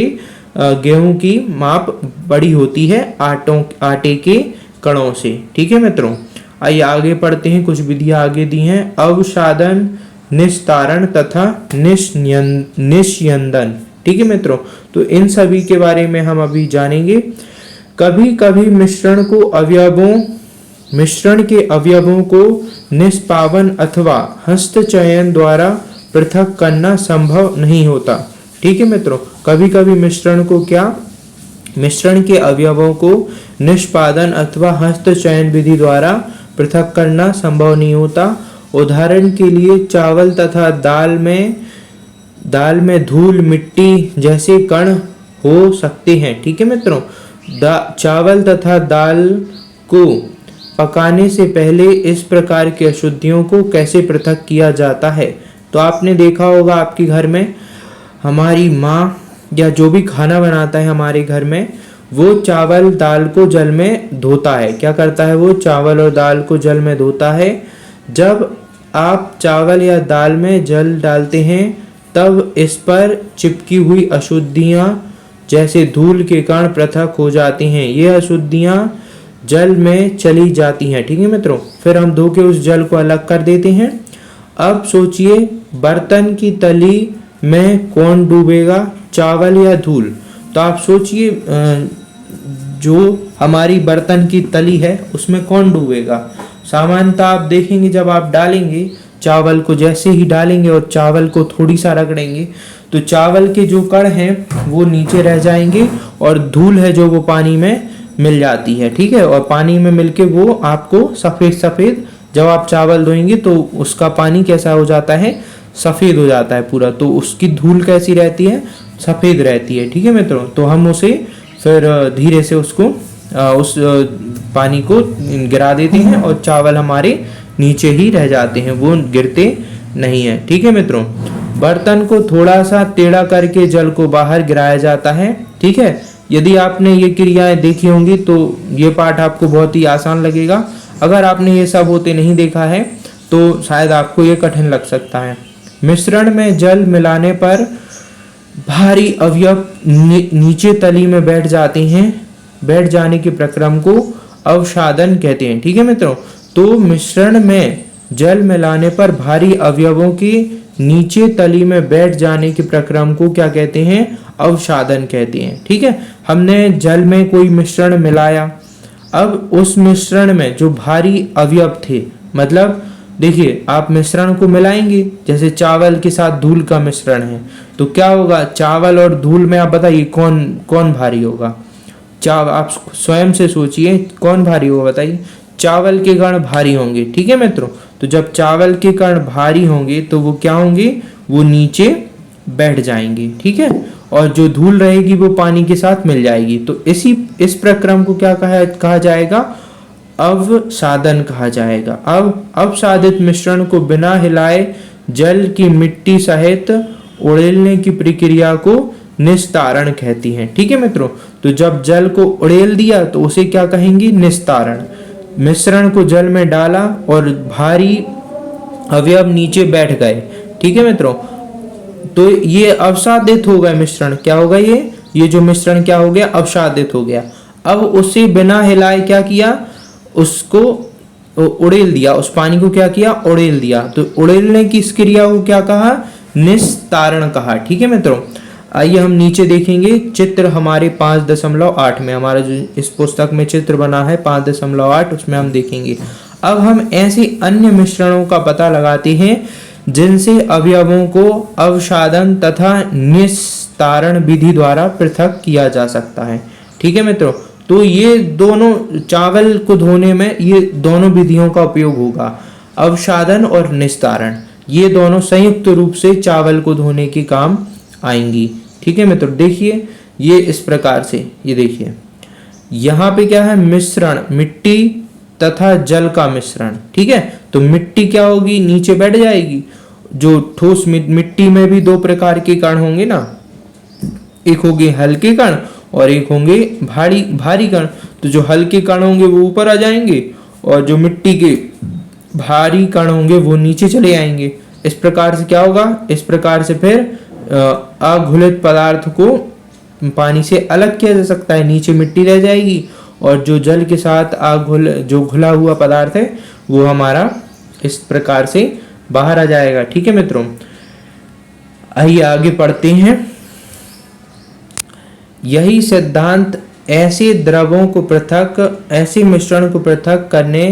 गेहूं की माप बड़ी होती है आटे के कणों से। ठीक है मित्रों, आइए आगे पढ़ते हैं। कुछ विधियां आगे दी हैं। अवसादन, निस्तारण तथा निस्यंदन। ठीक है मित्रों, तो इन सभी के बारे में हम अभी जानेंगे। कभी कभी मिश्रण के अवयवों को निष्पावन अथवा हस्तचयन द्वारा पृथक करना संभव नहीं होता। ठीक है मित्रों, कभी कभी मिश्रण के अवयवों को निष्पादन अथवा हस्तचयन विधि द्वारा पृथक करना संभव नहीं होता। उदाहरण के लिए चावल तथा दाल में धूल, मिट्टी जैसे कण हो सकते हैं। ठीक है मित्रों, चावल तथा दाल को पकाने से पहले इस प्रकार की अशुद्धियों को कैसे पृथक किया जाता है? तो आपने देखा होगा आपके घर में हमारी माँ या जो भी खाना बनाता है हमारे घर में, वो चावल दाल को जल में धोता है। क्या करता है? वो चावल और दाल को जल में धोता है। जब आप चावल या दाल में जल डालते हैं तब इस पर चिपकी हुई अशुद्धियाँ जैसे धूल के कण पृथक हो जाती हैं। ये अशुद्धियाँ जल में चली जाती हैं। ठीक है मित्रों, फिर हम धो के उस जल को अलग कर देते हैं। अब सोचिए, बर्तन की तली में कौन डूबेगा, चावल या धूल? तो आप सोचिए, जो हमारी बर्तन की तली है उसमें कौन डूबेगा? सामान्यतः आप देखेंगे जब आप डालेंगे चावल को, जैसे ही डालेंगे और चावल को थोड़ी सा रगड़ेंगे तो चावल के जो कण हैं वो नीचे रह जाएंगे और धूल है जो वो पानी में मिल जाती है। ठीक है, और पानी में मिलके वो आपको सफ़ेद जब आप चावल धोएंगे तो उसका पानी कैसा हो जाता है? सफ़ेद हो जाता है पूरा। तो उसकी धूल कैसी रहती है? सफ़ेद रहती है। ठीक है मित्रों, तो हम उसे फिर धीरे से उस पानी को गिरा देते हैं और चावल हमारे नीचे ही रह जाते हैं, वो गिरते नहीं है। ठीक है मित्रों, बर्तन को थोड़ा सा टेढ़ा करके जल को बाहर गिराया जाता है। ठीक है, यदि आपने ये क्रियाएं देखी होंगी तो ये पाठ आपको बहुत ही आसान लगेगा। अगर आपने ये सब होते नहीं देखा है तो शायद आपको ये कठिन लग सकता है। मिश्रण में जल मिलाने पर भारी अवयव नीचे तली में बैठ जाते हैं। बैठ जाने के प्रक्रम को अवसादन कहते हैं। ठीक है मित्रों, तो मिश्रण में जल मिलाने पर भारी अवयवों के नीचे तली में बैठ जाने के प्रक्रम को क्या कहते हैं? अवसादन कहते हैं। ठीक है, हमने जल में कोई मिश्रण मिलाया, अब उस मिश्रण में जो भारी अवयव थे, मतलब देखिए आप मिश्रण को मिलाएंगे, जैसे चावल के साथ धूल का मिश्रण है, तो क्या होगा? चावल और धूल में आप बताइए कौन कौन भारी होगा? आप स्वयं से सोचिए कौन भारी होगा, बताइए। चावल के कण भारी होंगे। ठीक है मित्रों, तो जब चावल के कण भारी होंगे तो वो क्या होंगे? वो नीचे बैठ जाएंगे। ठीक है, और जो धूल रहेगी वो पानी के साथ मिल जाएगी। तो इस प्रक्रम को क्या कहा जाएगा? अवसादन कहा जाएगा। अब अवसादित मिश्रण को बिना हिलाए जल की मिट्टी सहित उड़ेलने की प्रक्रिया को निस्तारण कहती हैं। ठीक है मित्रों, तो जब जल को उड़ेल दिया तो उसे क्या कहेंगे? निस्तारण। मिश्रण को जल में डाला और भारी अवयव नीचे बैठ गए। ठीक है मित्रों, तो ये अवसादित हो गया मिश्रण। क्या होगा? ये जो मिश्रण क्या हो गया? अवसादित हो गया। अब उसे बिना हिलाए क्या किया? उसको उड़ेल दिया, उस पानी को क्या किया? उड़ेल दिया। तो उड़ेलने की इस क्रिया को क्या कहा? निस्तारण कहा। ठीक है मित्रों, आइए हम नीचे देखेंगे चित्र हमारे 5.8 में, हमारा जो इस पुस्तक में चित्र बना है 5.8, उसमें हम देखेंगे। अब हम ऐसे अन्य मिश्रणों का पता लगाते हैं जिनसे अवयवों को अवसादन तथा निस्तारण विधि द्वारा पृथक किया जा सकता है। ठीक है मित्रों, तो ये दोनों चावल को धोने में ये दोनों विधियों का उपयोग होगा, अवसादन और निस्तारण। ये दोनों संयुक्त रूप से चावल को धोने के काम आएंगी। ठीक है मित्रों, देखिए ये इस प्रकार से, ये देखिए यहाँ पे क्या है? मिश्रण, मिट्टी तथा जल का मिश्रण। ठीक है, तो मिट्टी क्या होगी? नीचे बैठ जाएगी। जो ठोस मिट्टी में भी दो प्रकार के कण होंगे ना, एक होंगे हल्के कण और एक होंगे भारी कण। तो जो हल्के कण होंगे वो ऊपर आ जाएंगे और जो मिट्टी के भारी कण होंगे वो नीचे चले आएंगे। इस प्रकार से क्या होगा? इस प्रकार से फिर अघुलित पदार्थ को पानी से अलग किया जा सकता है। नीचे मिट्टी रह जाएगी और जो जल के साथ जो घुला हुआ पदार्थ है वो हमारा इस प्रकार से बाहर आ जाएगा। ठीक है मित्रों, आइए आगे पढ़ते हैं। यही सिद्धांत ऐसे द्रवों को ऐसे मिश्रण को पृथक करने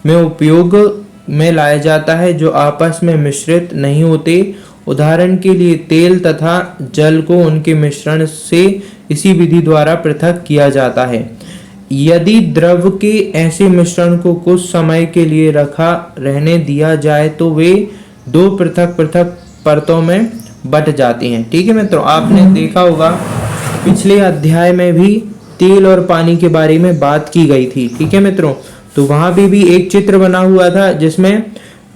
में उपयोग में लाया जाता है जो आपस में मिश्रित नहीं होते। उदाहरण के लिए तेल तथा जल को उनके मिश्रण से इसी विधि द्वारा पृथक किया जाता है। यदि द्रव के ऐसे मिश्रण को कुछ समय के लिए रखा रहने दिया जाए तो वे दो पृथक पृथक परतों में बट जाते हैं। ठीक है मित्रों, आपने देखा होगा पिछले अध्याय में भी तेल और पानी के बारे में बात की गई थी। ठीक है मित्रों, तो वहां पे भी एक चित्र बना हुआ था जिसमें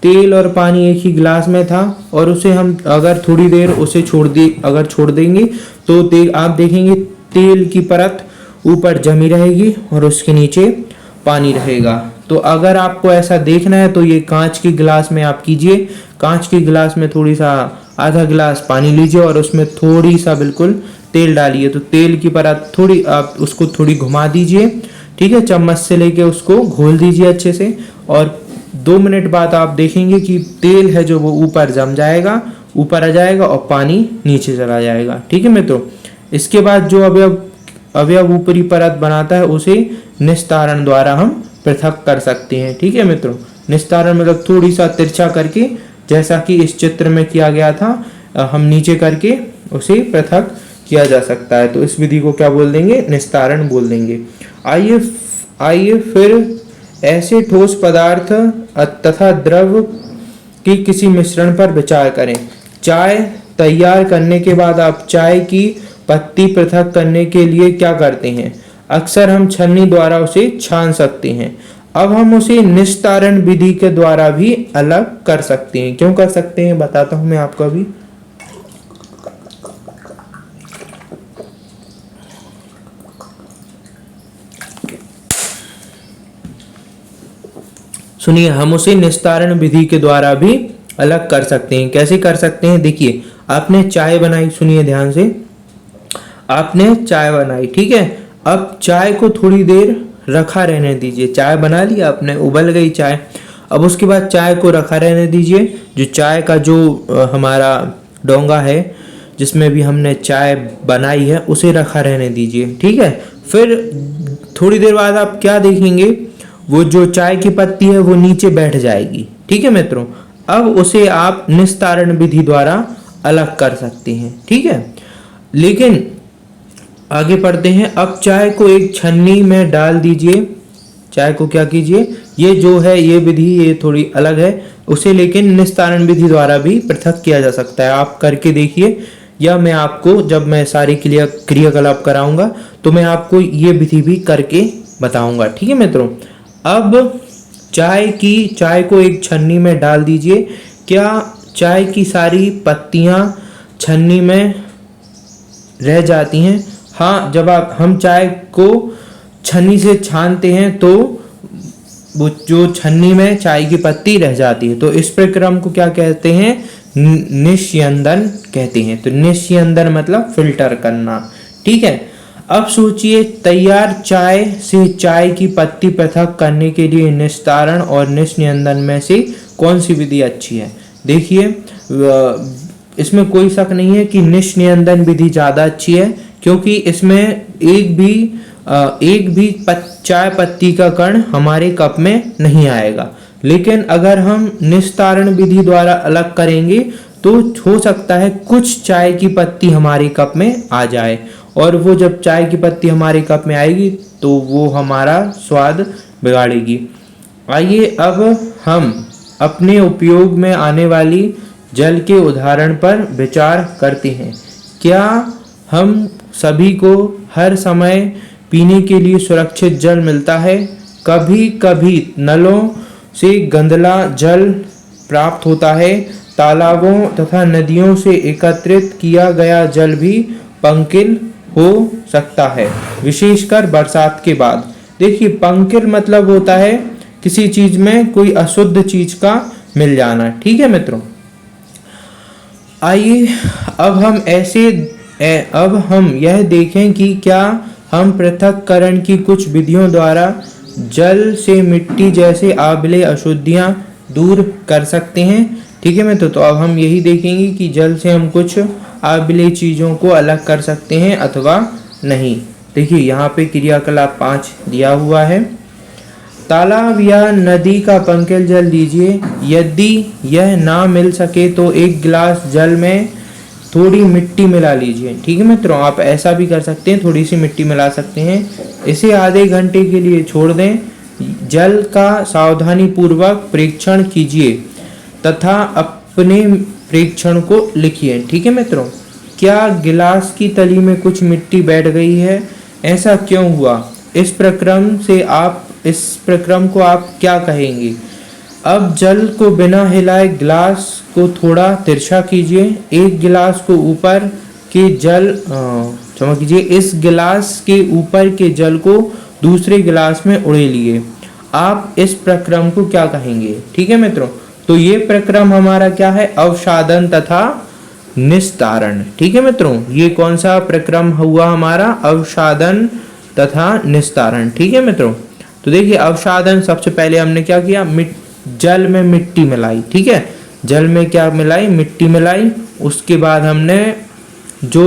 तेल और पानी एक ही गिलास में था और उसे हम अगर थोड़ी देर उसे छोड़ देंगे तो आप देखेंगे तेल की परत ऊपर जमी रहेगी और उसके नीचे पानी रहेगा। तो अगर आपको ऐसा देखना है तो ये कांच के गिलास में आप कीजिए। कांच के गिलास में थोड़ी सा आधा गिलास पानी लीजिए और उसमें थोड़ी सा बिल्कुल तेल डालिए। तो तेल की परत थोड़ी आप उसको थोड़ी घुमा दीजिए। ठीक है, चम्मच से लेके उसको घोल दीजिए अच्छे से और 2 मिनट बाद आप देखेंगे कि तेल है जो वो ऊपर जम जाएगा, ऊपर आ जाएगा और पानी नीचे चला जाएगा। ठीक है मित्रों, इसके बाद जो अवयव ऊपरी परत बनाता है उसे निस्तारण द्वारा हम पृथक कर सकते हैं। ठीक है मित्रों, निस्तारण मतलब थोड़ी सा तिरछा करके, जैसा कि इस चित्र में किया गया था, हम नीचे करके उसे पृथक किया जा सकता है। तो इस विधि को क्या बोल देंगे? निस्तारण बोल देंगे। आइए फिर ऐसे ठोस पदार्थ तथा द्रव के किसी मिश्रण पर विचार करें। चाय तैयार करने के बाद आप चाय की पत्ती पृथक करने के लिए क्या करते हैं? अक्सर हम छन्नी द्वारा उसे छान सकते हैं। अब हम उसे निस्तारण विधि के द्वारा भी अलग कर सकते हैं। क्यों कर सकते हैं बताता हूं मैं आपको अभी। सुनिए, हम उसे निस्तारण विधि के द्वारा भी अलग कर सकते हैं। कैसे कर सकते हैं? देखिए, आपने चाय बनाई, सुनिए ध्यान से, आपने चाय बनाई, ठीक है। अब चाय को थोड़ी देर रखा रहने दीजिए। चाय बना लिया आपने, उबल गई चाय। अब उसके बाद चाय को रखा रहने दीजिए। जो चाय का जो हमारा डोंगा है जिसमें भी हमने चाय बनाई है उसे रखा रहने दीजिए, ठीक है। फिर थोड़ी देर बाद आप क्या देखेंगे, वो जो चाय की पत्ती है वो नीचे बैठ जाएगी, ठीक है मित्रों। अब उसे आप निस्तारण विधि द्वारा अलग कर सकते हैं, ठीक है। लेकिन आगे पढ़ते हैं। अब चाय को एक छन्नी में डाल दीजिए। चाय को क्या कीजिए, ये जो है ये विधि ये थोड़ी अलग है, उसे लेकिन निस्तारण विधि द्वारा भी पृथक किया जा सकता है। आप करके देखिए, या मैं आपको जब मैं सारी क्रियाकलाप कराऊंगा तो मैं आपको ये विधि भी करके बताऊंगा, ठीक है मित्रों। अब चाय को एक छन्नी में डाल दीजिए। क्या चाय की सारी पत्तियां छन्नी में रह जाती हैं? हाँ, जब हम चाय को छन्नी से छानते हैं तो वो जो छन्नी में चाय की पत्ती रह जाती है, तो इस प्रक्रम को क्या कहते हैं, निस्यंदन कहते हैं। तो निस्यंदन मतलब फिल्टर करना, ठीक है। अब सोचिए, तैयार चाय से चाय की पत्ती पृथक करने के लिए निस्तारण और निस्यंदन में से कौन सी विधि अच्छी है? देखिए, इसमें कोई शक नहीं है कि निस्यंदन विधि ज़्यादा अच्छी है, क्योंकि इसमें एक भी चाय पत्ती का कण हमारे कप में नहीं आएगा। लेकिन अगर हम निस्तारण विधि द्वारा अलग करेंगे तो हो सकता है कुछ चाय की पत्ती हमारे कप में आ जाए, और वो जब चाय की पत्ती हमारे कप में आएगी तो वो हमारा स्वाद बिगाड़ेगी। आइए अब हम अपने उपयोग में आने वाली जल के उदाहरण पर विचार करते हैं। क्या हम सभी को हर समय पीने के लिए सुरक्षित जल मिलता है? कभी कभी नलों से गंदला जल प्राप्त होता है। तालाबों तथा नदियों से एकत्रित किया गया जल भी पंकिल हो सकता है, विशेषकर बरसात के बाद। देखिए, पंकिल मतलब होता है किसी चीज में कोई अशुद्ध चीज का मिल जाना, ठीक है मित्रों। आइए अब हम यह देखें कि क्या हम पृथक्करण की कुछ विधियों द्वारा जल से मिट्टी जैसे आंवले अशुद्धियां दूर कर सकते हैं, ठीक है मित्रों। तो अब हम यही देखेंगे कि जल से हम कुछ आंवले चीज़ों को अलग कर सकते हैं अथवा नहीं। देखिए, यहाँ पे क्रियाकलाप 5 दिया हुआ है। तालाब या नदी का पंकिल जल लीजिए। यदि यह ना मिल सके तो एक गिलास जल में थोड़ी मिट्टी मिला लीजिए, ठीक है मित्रों। आप ऐसा भी कर सकते हैं, थोड़ी सी मिट्टी मिला सकते हैं। इसे आधे घंटे के लिए छोड़ दें। जल का सावधानी पूर्वक परीक्षण कीजिए तथा अपने परीक्षण को लिखिए, ठीक है मित्रों। क्या गिलास की तली में कुछ मिट्टी बैठ गई है? ऐसा क्यों हुआ? इस प्रक्रम को आप क्या कहेंगे? अब जल को बिना हिलाए गिलास को थोड़ा तिरछा कीजिए। एक गिलास को ऊपर के जल क्षमा कीजिए, इस गिलास के ऊपर के जल को दूसरे गिलास में उड़ेलिए। आप इस प्रक्रम को क्या कहेंगे? ठीक है मित्रों, तो ये प्रक्रम हमारा क्या है? अवसादन तथा निस्तारण। ठीक है मित्रों, ये कौन सा प्रक्रम हुआ हमारा? अवसादन तथा निस्तारण। ठीक है मित्रों, तो देखिए अवसादन, सबसे पहले हमने क्या किया? जल में मिट्टी मिलाई। ठीक है, जल में क्या मिलाई? मिट्टी मिलाई। उसके बाद हमने जो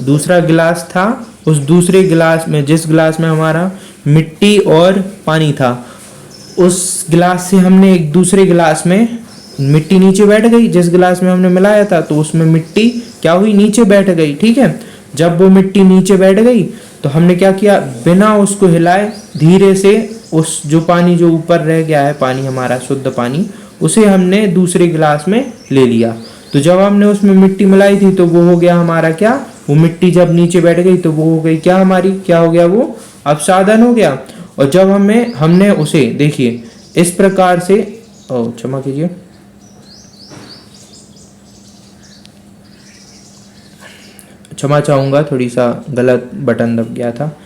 दूसरा गिलास था, उस दूसरे गिलास में, जिस गिलास में हमारा मिट्टी और पानी था, उस गिलास से हमने एक दूसरे गिलास में मिट्टी नीचे बैठ गई। जिस गिलास में हमने मिलाया था तो उसमें मिट्टी क्या हुई? नीचे बैठ गई। ठीक है, जब वो मिट्टी नीचे बैठ गई तो हमने क्या किया? बिना उसको हिलाए धीरे से उस जो पानी जो ऊपर रह गया है, पानी हमारा शुद्ध पानी, उसे हमने दूसरे गिलास में ले लिया। तो जब हमने उसमें मिट्टी मिलाई थी तो वो हो गया हमारा क्या? वो मिट्टी जब नीचे बैठ गई तो वो हो गई क्या हमारी? क्या हो गया? वो अवसादन हो गया। और जब हमने उसे, देखिए इस प्रकार से, क्षमा कीजिए, क्षमा चाहूँगा, थोड़ी सा गलत बटन दब गया था।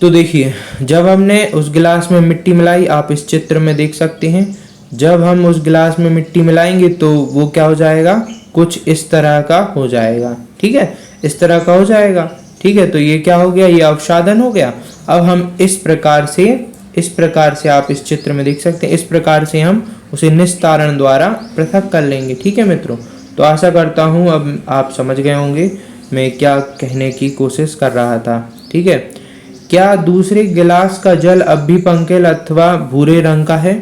तो देखिए जब हमने उस गिलास में मिट्टी मिलाई, आप इस चित्र में देख सकते हैं, जब हम उस गिलास में मिट्टी मिलाएंगे तो वो क्या हो जाएगा? कुछ इस तरह का हो जाएगा। ठीक है, इस तरह का हो जाएगा। ठीक है, तो ये क्या हो गया, ये अवसादन हो गया। अब हम इस प्रकार से आप इस चित्र में देख सकते हैं, इस प्रकार से हम उसे निस्तारण द्वारा पृथक कर लेंगे। ठीक है मित्रों, तो आशा करता हूँ अब आप समझ गए होंगे मैं क्या कहने की कोशिश कर रहा था। ठीक है, क्या दूसरे गिलास का जल अब भी पंकेल अथवा भूरे रंग का है?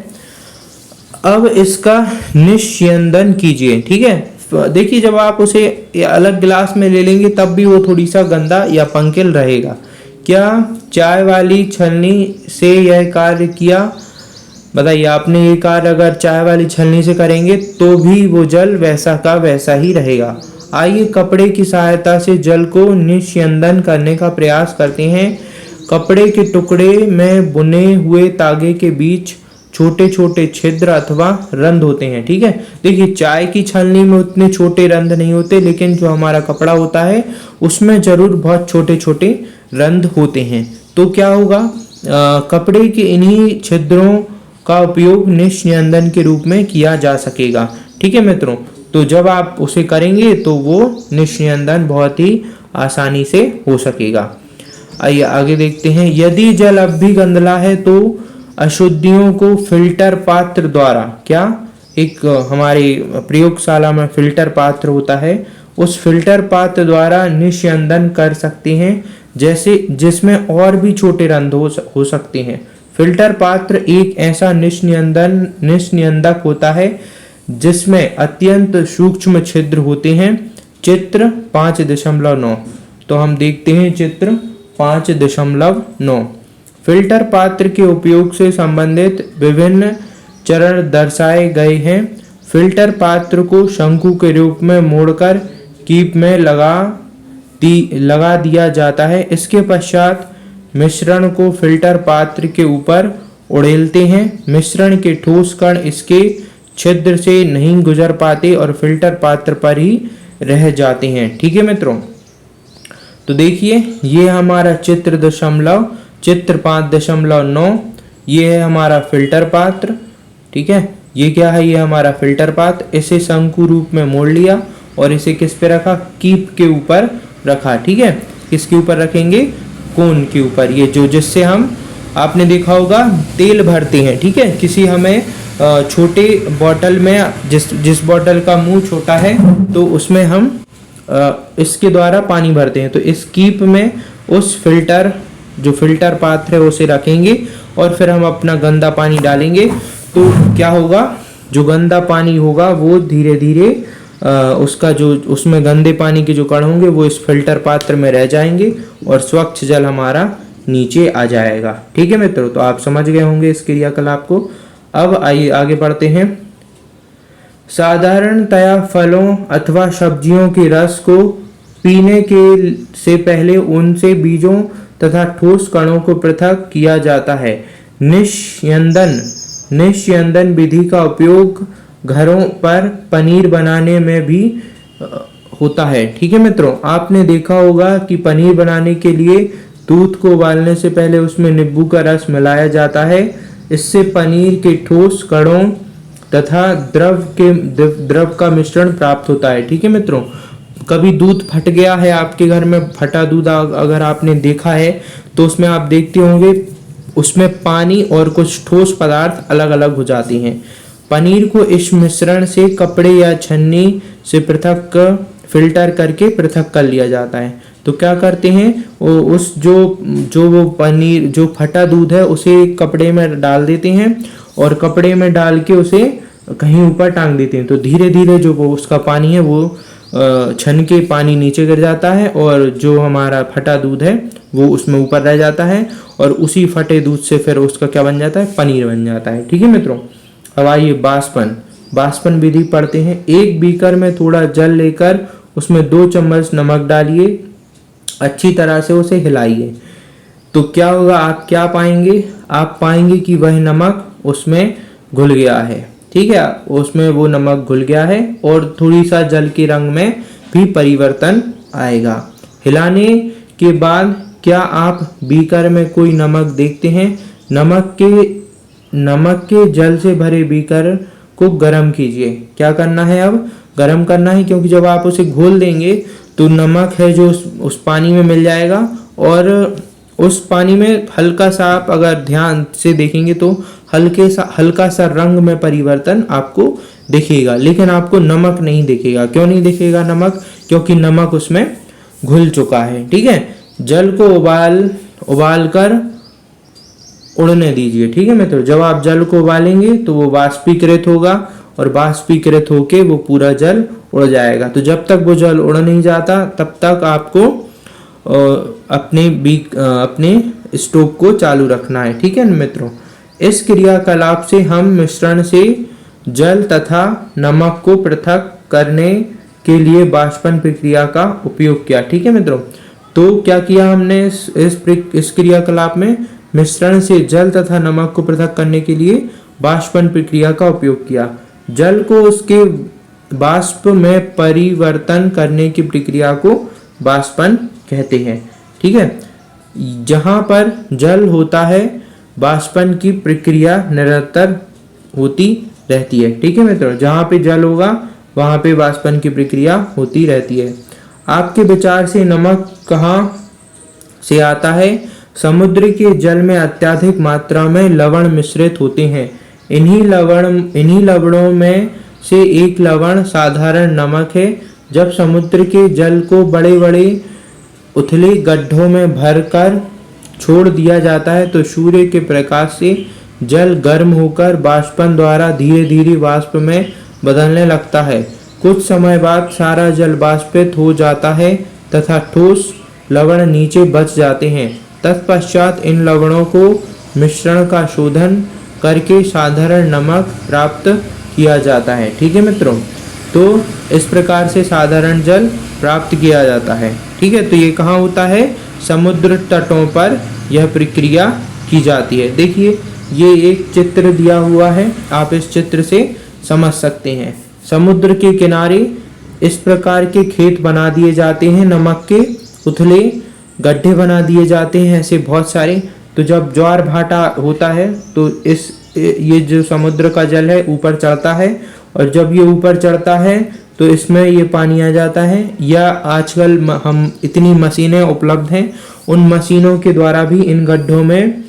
अब इसका निस्यंदन कीजिए। ठीक है, देखिए जब आप उसे अलग गिलास में ले लेंगे तब भी वो थोड़ी सा गंदा या पंकेल रहेगा। क्या चाय वाली छलनी से यह कार्य किया? बताइए, आपने ये कार्य अगर चाय वाली छलनी से करेंगे तो भी वो जल वैसा का वैसा ही रहेगा। आइए कपड़े की सहायता से जल को निस्यंदन करने का प्रयास करते हैं। कपड़े के टुकड़े में बुने हुए तागे के बीच छोटे छोटे छिद्र अथवा रंध्र होते हैं। ठीक है, देखिए चाय की छलनी में उतने छोटे रंध्र नहीं होते, लेकिन जो हमारा कपड़ा होता है उसमें जरूर बहुत छोटे छोटे रंध्र होते हैं। तो क्या होगा, कपड़े के इन्हीं छिद्रों का उपयोग निस्यंदन के रूप में किया जा सकेगा। ठीक है मित्रों, तो जब आप उसे करेंगे तो वो निस्यंदन बहुत ही आसानी से हो सकेगा। आइए आगे देखते हैं। यदि जल अब भी गंदला है तो अशुद्धियों को फिल्टर पात्र द्वारा, क्या एक हमारी प्रयोगशाला में फिल्टर पात्र होता है, उस फिल्टर पात्र द्वारा निस्यंदन कर सकते हैं, जैसे जिसमें और भी छोटे रंध्र हो सकते हैं। फिल्टर पात्र एक ऐसा निस्यंदक होता है जिसमें अत्यंत सूक्ष्म छिद्र होते हैं। चित्र 5.9। तो हम देखते हैं चित्र 5.9। फिल्टर पात्र के उपयोग से संबंधित विभिन्न चरण दर्शाए गए हैं। फिल्टर पात्र को शंकु के रूप में मोड़कर कीप में लगा दिया जाता है। इसके पश्चात मिश्रण को फिल्टर पात्र के ऊपर उड़ेलते हैं। मिश्रण के ठोस कण इसके छिद्र से नहीं गुजर पाते और फिल्टर पात्र पर ही रह जाते हैं। ठीक है मित्रों, तो देखिए ये हमारा चित्र 5.9 ये है हमारा फिल्टर पात्र। ठीक है, ये क्या है, ये हमारा फिल्टर पात्र। इसे शंकु रूप में मोड़ लिया और इसे किस पे रखा, कीप के ऊपर रखा। ठीक है, किसके ऊपर रखेंगे, कोन के ऊपर, ये जो जिससे हम आपने देखा होगा तेल भरते हैं। ठीक है, किसी हमें छोटे बॉटल में जिस बॉटल का मुंह छोटा है तो उसमें हम इसके द्वारा पानी भरते हैं। तो इस कीप में उस जो फिल्टर पात्र है उसे रखेंगे और फिर हम अपना गंदा पानी डालेंगे। तो क्या होगा, जो गंदा पानी होगा वो धीरे धीरे उसका जो उसमें गंदे पानी के जो कण होंगे वो इस फिल्टर पात्र में रह जाएंगे और स्वच्छ जल हमारा नीचे आ जाएगा। ठीक है मित्रों, तो आप समझ गए होंगे इस क्रियाकलाप को। अब आइए आगे बढ़ते हैं। साधारणतया फलों अथवा सब्जियों के रस को पीने के से पहले उनसे बीजों तथा ठोस कणों को पृथक किया जाता है। निस्यंदन विधि का उपयोग घरों पर पनीर बनाने में भी होता है। ठीक है मित्रों, आपने देखा होगा कि पनीर बनाने के लिए दूध को उबालने से पहले उसमें नींबू का रस मिलाया जाता है। इससे पनीर के ठोस कणों तथा द्रव का मिश्रण प्राप्त होता है। ठीक है मित्रों, कभी दूध फट गया है आपके घर में, फटा दूध अगर आपने देखा है तो उसमें आप देखते होंगे उसमें पानी और कुछ ठोस पदार्थ अलग अलग हो जाती हैं। पनीर को इस मिश्रण से कपड़े या छन्नी से पृथक फिल्टर करके पृथक कर लिया जाता है। तो क्या करते हैं, उस वो पनीर जो फटा दूध है उसे कपड़े में डाल देते हैं और कपड़े में डाल के उसे कहीं ऊपर टांग देते हैं। तो धीरे धीरे जो वो उसका पानी है वो छन के पानी नीचे गिर जाता है और जो हमारा फटा दूध है वो उसमें ऊपर रह जाता है और उसी फटे दूध से फिर उसका क्या बन जाता है, पनीर बन जाता है। ठीक है मित्रों, अब आइए बाष्पन विधि पढ़ते हैं। एक बीकर में थोड़ा जल लेकर उसमें 2 चम्मच नमक डालिए, अच्छी तरह से उसे हिलाइए। तो क्या होगा, आप क्या पाएंगे, आप पाएंगे कि वह नमक उसमें घुल गया है। ठीक है, उसमें वो नमक घुल गया है और थोड़ी सा जल के रंग में भी परिवर्तन आएगा। हिलाने के बाद क्या आप बीकर में कोई नमक देखते हैं? नमक के जल से भरे बीकर को गर्म कीजिए। क्या करना है, अब गर्म करना है, क्योंकि जब आप उसे घोल देंगे तो नमक है जो उस पानी में मिल जाएगा, और उस पानी में हल्का सा आप अगर ध्यान से देखेंगे तो हल्का सा रंग में परिवर्तन आपको दिखेगा, लेकिन आपको नमक नहीं दिखेगा। क्यों नहीं दिखेगा नमक? क्योंकि नमक उसमें घुल चुका है। ठीक है, जल को उबाल कर उड़ने दीजिए। ठीक है मित्रों, जब आप जल को उबालेंगे तो वो वाष्पीकृत होगा, और वाष्पीकृत होके वो पूरा जल उड़ जाएगा। तो जब तक वो जल उड़ नहीं जाता तब तक आपको अपने स्टोव को चालू रखना है। ठीक है मित्रों, इस क्रियाकलाप से हम मिश्रण से जल तथा नमक को पृथक करने के लिए वाष्पन प्रक्रिया का उपयोग किया। ठीक है मित्रों, तो क्या किया हमने इस क्रियाकलाप में? मिश्रण से जल तथा नमक को पृथक करने के लिए वाष्पन प्रक्रिया का उपयोग किया। जल को उसके वाष्प में परिवर्तन करने की प्रक्रिया को वाष्पन कहते हैं। ठीक है, जहां पर जल होता है वाष्पन की प्रक्रिया निरंतर होती रहती है। ठीक है मित्रों, जहां पे जल होगा वहां पे वाष्पन की प्रक्रिया होती रहती है। आपके विचार से नमक कहाँ से आता है? समुद्र के जल में अत्यधिक मात्रा में लवण मिश्रित होते हैं। इन्हीं लवणों में से एक लवण साधारण नमक है। जब समुद्र के जल को बड़े बड़े उथले गड्ढों में भरकर छोड़ दिया जाता है तो सूर्य के प्रकाश से जल गर्म होकर वाष्पन द्वारा धीरे धीरे वाष्प में बदलने लगता है। कुछ समय बाद सारा जल वाष्पित हो जाता है तथा ठोस लवण नीचे बच जाते हैं। तत्पश्चात इन लवणों को मिश्रण का शोधन करके साधारण नमक प्राप्त किया जाता है। ठीक है मित्रों, तो इस प्रकार से साधारण जल प्राप्त किया जाता है। ठीक है, तो ये कहाँ होता है? समुद्र तटों पर यह प्रक्रिया की जाती है। देखिए, ये एक चित्र दिया हुआ है, आप इस चित्र से समझ सकते हैं। समुद्र के किनारे इस प्रकार के खेत बना दिए जाते हैं, नमक के उथले गड्ढे बना दिए जाते हैं, ऐसे बहुत सारे। तो जब ज्वार भाटा होता है तो ये जो समुद्र का जल है ऊपर चढ़ता है, और जब ये ऊपर चढ़ता है तो इसमें ये पानी आ जाता है। या आजकल हम इतनी मशीनें उपलब्ध हैं, उन मशीनों के द्वारा भी इन गड्ढों में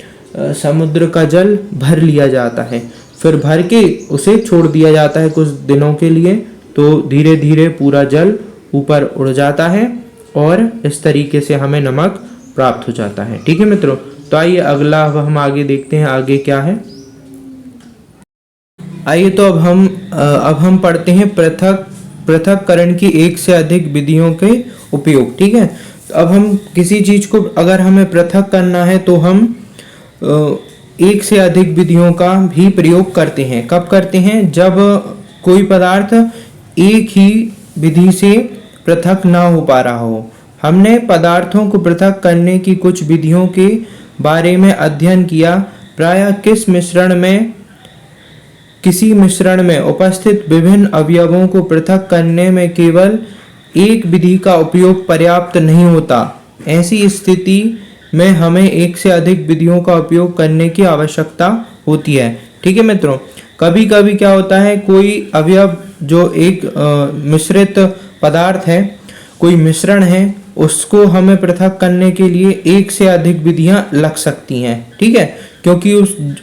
समुद्र का जल भर लिया जाता है, फिर भर के उसे छोड़ दिया जाता है कुछ दिनों के लिए। तो धीरे धीरे पूरा जल ऊपर उड़ जाता है और इस तरीके से हमें नमक प्राप्त हो जाता है। ठीक है मित्रों, तो आइए अगला अब हम आगे देखते हैं आगे क्या है। आइए तो अब हम पढ़ते हैं पृथक्करण की एक से अधिक विधियों के उपयोग। ठीक है, तो अब हम किसी चीज को अगर हमें पृथक करना है तो हम एक से अधिक विधियों का भी प्रयोग करते हैं। कब करते हैं? जब कोई पदार्थ एक ही विधि से पृथक ना हो पा रहा हो। हमने पदार्थों को पृथक करने की कुछ विधियों के बारे में अध्ययन किया। प्रायः किसी मिश्रण में उपस्थित विभिन्न अवयवों को पृथक करने में केवल एक विधि का उपयोग पर्याप्त नहीं होता। ऐसी स्थिति में हमें एक से अधिक विधियों का उपयोग करने की आवश्यकता होती है। ठीक है मित्रों, कभी कभी क्या होता है, कोई अवयव जो एक मिश्रित पदार्थ है, कोई मिश्रण है, उसको हमें पृथक करने के लिए एक से अधिक विधियां लग सकती हैं। ठीक है, क्योंकि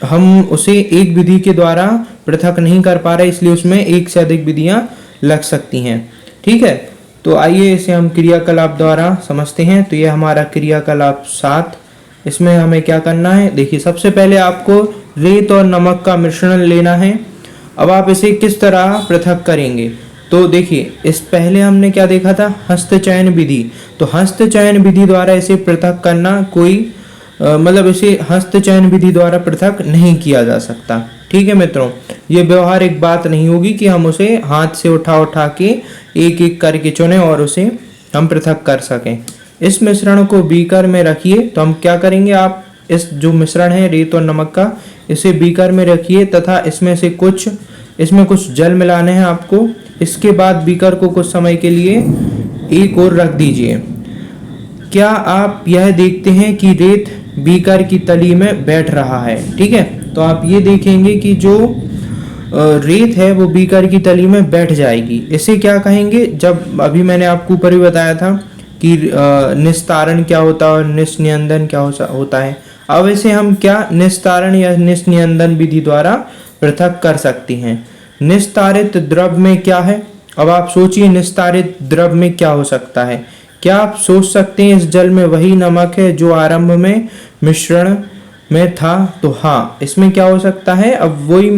हम उसे एक विधि के द्वारा पृथक नहीं कर पा रहे, इसलिए उसमें एक से अधिक विधियां लग सकती हैं। ठीक है, तो आइए इसे हम क्रियाकलाप द्वारा समझते हैं। तो ये हमारा क्रियाकलाप 7। इसमें हमें क्या करना है? देखिए, सबसे पहले आपको रेत और नमक का मिश्रण लेना है। अब आप इसे किस तरह पृथक करेंगे? तो देखिए, इस पहले हमने क्या देखा था? हस्तचयन विधि। तो हस्तचयन विधि द्वारा इसे पृथक करना इसे हस्तचयन विधि द्वारा पृथक नहीं किया जा सकता। ठीक है मित्रों, ये व्यवहारिक बात नहीं होगी कि हम उसे हाथ से उठा के एक एक करके चुने और उसे हम पृथक कर सकें। इस मिश्रण को बीकर में रखिए। तो हम क्या करेंगे, आप इस जो मिश्रण है रेत और नमक का, इसे बीकर में रखिए तथा इसमें कुछ जल मिलाने हैं आपको। इसके बाद बीकर को कुछ समय के लिए एक ओर रख दीजिए। क्या आप यह देखते हैं कि रेत बीकर की तली में बैठ रहा है? ठीक है, तो आप ये देखेंगे कि जो रेत है वो बीकर की तली में बैठ जाएगी। इसे क्या कहेंगे? जब अभी मैंने आपको ऊपर ही बताया था कि निस्तारण क्या होता है और निस्नियंदन क्या होता है। अब इसे हम क्या निस्तारण या निस्नियंदन विधि द्वारा पृथक कर सकते हैं। निस्तारित द्रव में क्या है? अब आप सोचिए निस्तारित द्रव में क्या हो सकता है। क्या आप सोच सकते हैं इस जल में वही नमक है जो आरंभ में मिश्रण में था? तो हाँ, इसमें क्या हो सकता है? अब वही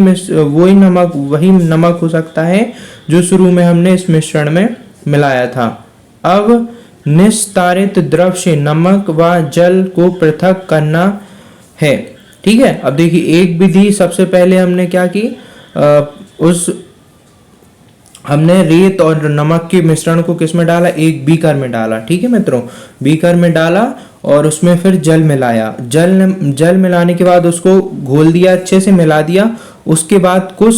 नमक हो सकता है जो शुरू में हमने इस मिश्रण में मिलाया था। अब निस्तारित द्रव से नमक व जल को पृथक करना है। ठीक है, अब देखिए एक विधि सबसे पहले हमने क्या की, हमने रेत और नमक के मिश्रण को किस में डाला? एक बीकर में डाला। ठीक है मित्रों, बीकर में डाला और उसमें फिर जल मिलाया। जल मिलाने के बाद उसको घोल दिया, अच्छे से मिला दिया। उसके बाद कुछ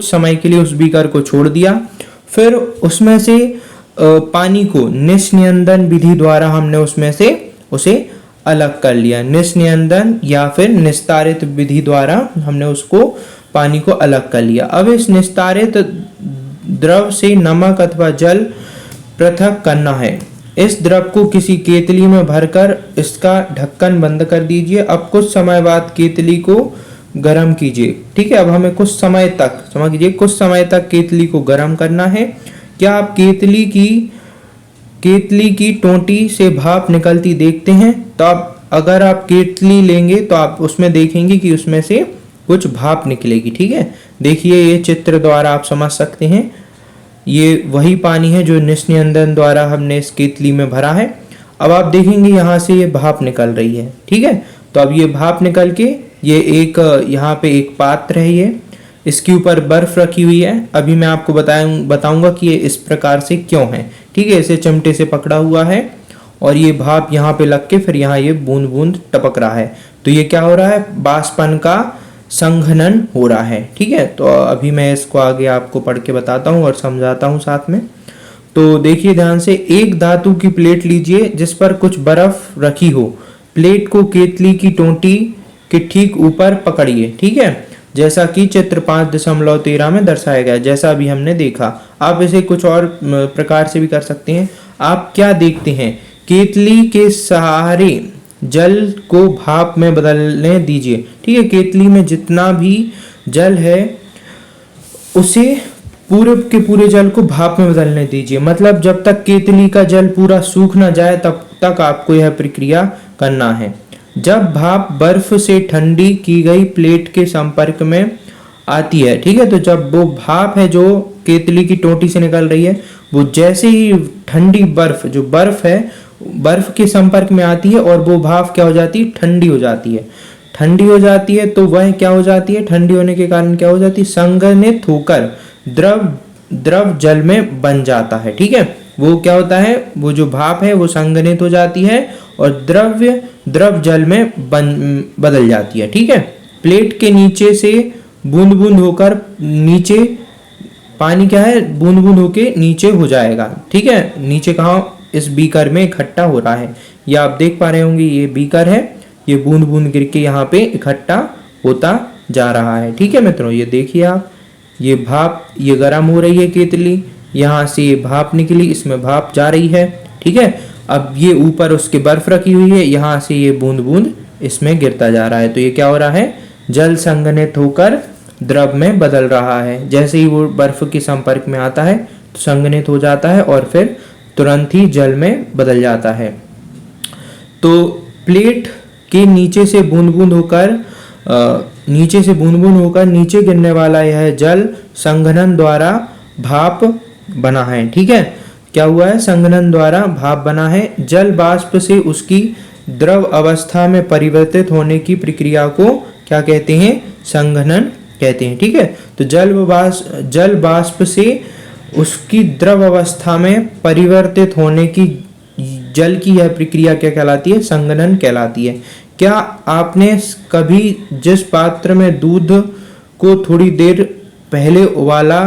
समय के लिए उस बीकर को छोड़ दिया। फिर उसमें से पानी को निस्नियंदन विधि द्वारा हमने उसमें से उसे अलग कर लिया। निस्नियंदन या फिर निस्तारित विधि द्वारा हमने उसको पानी को अलग कर लिया। अब इस निस्तारित द्रव से नमक अथवा जल पृथक करना है। इस द्रव को किसी केतली में भरकर इसका ढक्कन बंद कर दीजिए। अब कुछ समय बाद केतली को गर्म कीजिए। ठीक है, अब हमें कुछ समय तक, समझ लीजिए, कुछ समय तक केतली को गर्म करना है। क्या आप केतली की टोंटी से भाप निकलती देखते हैं? तो अगर आप केतली लेंगे तो आप उसमें देखेंगे कि उसमें से कुछ भाप निकलेगी। ठीक है, देखिए ये चित्र द्वारा आप समझ सकते हैं, ये वही पानी है जो निस्नियंदन द्वारा हमने इस केतली में भरा है। अब आप देखेंगे यहाँ से ये भाप निकल रही है। ठीक है, तो अब ये भाप निकल के ये एक यहाँ पे एक पात्र है, ये इसके ऊपर बर्फ रखी हुई है। अभी मैं आपको बताऊंगा कि ये इस प्रकार से क्यों है। ठीक है, इसे चिमटे से पकड़ा हुआ है और ये भाप यहाँ पे लग के फिर यहाँ ये बूंद बूंद टपक रहा है। तो ये क्या हो रहा है? बाष्पन का संघनन हो रहा है। ठीक है, तो अभी मैं इसको आगे आपको पढ़ के बताता हूँ और समझाता हूँ साथ में। तो देखिए ध्यान से, एक धातु की प्लेट लीजिए जिस पर कुछ बर्फ रखी हो। प्लेट को केतली की टोंटी के ठीक ऊपर पकड़िए। ठीक है, जैसा कि चित्र 5.13 में दर्शाया गया, जैसा अभी हमने देखा। आप इसे कुछ और प्रकार से भी कर सकते हैं। आप क्या देखते हैं? केतली के सहारे जल को भाप में बदलने दीजिए। ठीक है, केतली में जितना भी जल है उसे पूरे पूरे जल को भाप में बदलने दीजिए। मतलब जब तक केतली का जल पूरा सूख ना जाए तब तक आपको यह प्रक्रिया करना है। जब भाप बर्फ से ठंडी की गई प्लेट के संपर्क में आती है, ठीक है, तो जब वो भाप है जो केतली की टोंटी से निकल रही है, वो जैसे ही ठंडी बर्फ, जो बर्फ है, बर्फ के संपर्क में आती है और वो भाप क्या हो जाती है? ठंडी हो जाती है। ठंडी हो जाती है तो वह क्या हो जाती है? ठंडी होने के कारण क्या हो जाती है? संघनित होकर द्रव जल में बन जाता है। ठीक है, वो क्या होता है? वो जो भाप है वो संघनित हो जाती है और द्रव जल में बदल जाती है। ठीक है, प्लेट के नीचे से बूंद बूंद होकर नीचे, पानी क्या है? बूंद बूंद होके नीचे हो जाएगा। ठीक है, नीचे कहाँ? इस बीकर में इकट्ठा हो रहा है। ये आप देख पा रहे होंगे, ये बीकर है, ये बूंद बूंद गिर के यहाँ पे इकट्ठा होता जा रहा है। ठीक है मित्रों, ये देखिए आप, ये भाप, ये गर्म हो रही है केतली, यहाँ से ये भाप निकली, इसमें भाप जा रही है। ठीक है, अब ये ऊपर उसके बर्फ रखी हुई है, यहाँ से ये बूंद बूंद इसमें गिरता जा रहा है। तो ये क्या हो रहा है? जल संघनित होकर द्रव में बदल रहा है। जैसे ही वो बर्फ के संपर्क में आता है तो संघनित हो जाता है और फिर तुरंत ही जल में बदल जाता है। तो प्लेट के नीचे से बूंद बूंद होकर नीचे गिरने वाला यह जल संघनन द्वारा भाप बना है। ठीक है, क्या हुआ है? संघनन द्वारा भाप बना है। जल बाष्प से उसकी द्रव अवस्था में परिवर्तित होने की प्रक्रिया को क्या कहते हैं? संघनन कहते हैं। ठीक है, तो जल बाष्प से उसकी द्रव अवस्था में परिवर्तित होने की जल की यह प्रक्रिया क्या कहलाती है? संघनन कहलाती है। क्या आपने कभी जिस पात्र में दूध को थोड़ी देर पहले उबाला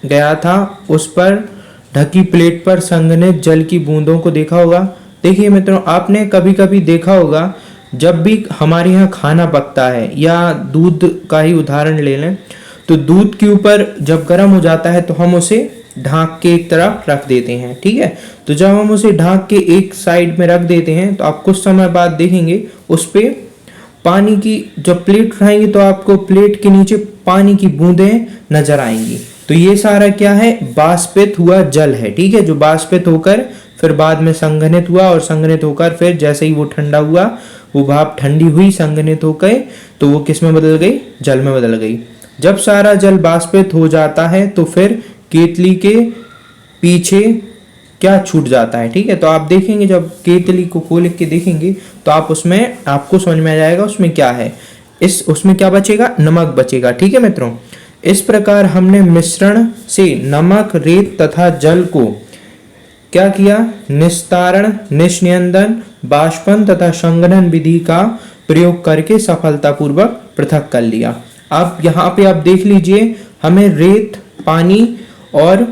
गया था उस पर ढकी प्लेट पर संघनित जल की बूंदों को देखा होगा? देखिए मित्रों, आपने कभी कभी देखा होगा, जब भी हमारे यहाँ खाना पकता है, या दूध का ही उदाहरण ले लें, तो दूध के ऊपर जब गर्म हो जाता है तो हम उसे ढाक के एक तरफ रख देते हैं, ठीक है। तो जब हम उसे ढाक के एक साइड में रख देते हैं तो आप कुछ समय बाद देखेंगे उस पे पानी की, जब प्लेट उठाएंगे तो आपको प्लेट के नीचे पानी की बूंदें नजर आएंगी। तो ये सारा क्या है, बाष्पित हुआ जल है, ठीक है, जो बाष्पित होकर फिर बाद में संघनित हुआ और संघनित होकर फिर जैसे ही वो ठंडा हुआ, वो भाप ठंडी हुई संघनित होकर, तो वो किस में बदल गई, जल में बदल गई। जब सारा जल बाष्पित हो जाता है तो फिर केतली के पीछे क्या छूट जाता है, ठीक है। तो आप देखेंगे जब केतली को खोल के देखेंगे तो आप उसमें, आपको समझ में आ जाएगा उसमें क्या है, उसमें क्या बचेगा, नमक बचेगा, ठीक है मित्रों। इस प्रकार हमने मिश्रण से नमक, रेत तथा जल को क्या किया, निस्तारण, निष्नियंदन, बाष्पन तथा संघनन विधि का प्रयोग करके सफलतापूर्वक पृथक कर लिया। अब यहाँ पे आप देख लीजिए, हमें रेत, पानी और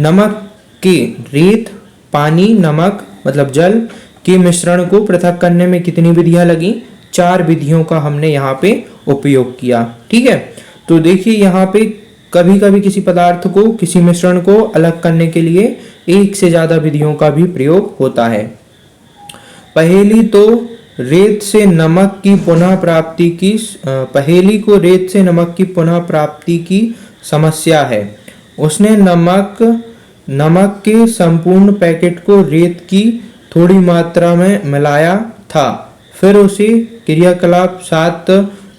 नमक के, रेत, पानी, नमक मतलब जल के मिश्रण को पृथक करने में कितनी विधियां लगी, 4 विधियों का हमने यहाँ पे उपयोग किया, ठीक है। तो देखिए यहाँ पे कभी कभी किसी पदार्थ को, किसी मिश्रण को अलग करने के लिए एक से ज्यादा विधियों का भी प्रयोग होता है। पहेली तो रेत से नमक की पुनः प्राप्ति की, पहेली को रेत से नमक की पुनः प्राप्ति की समस्या है। उसने नमक के संपूर्ण पैकेट को रेत की थोड़ी मात्रा में मिलाया था, फिर उसी क्रियाकलाप 7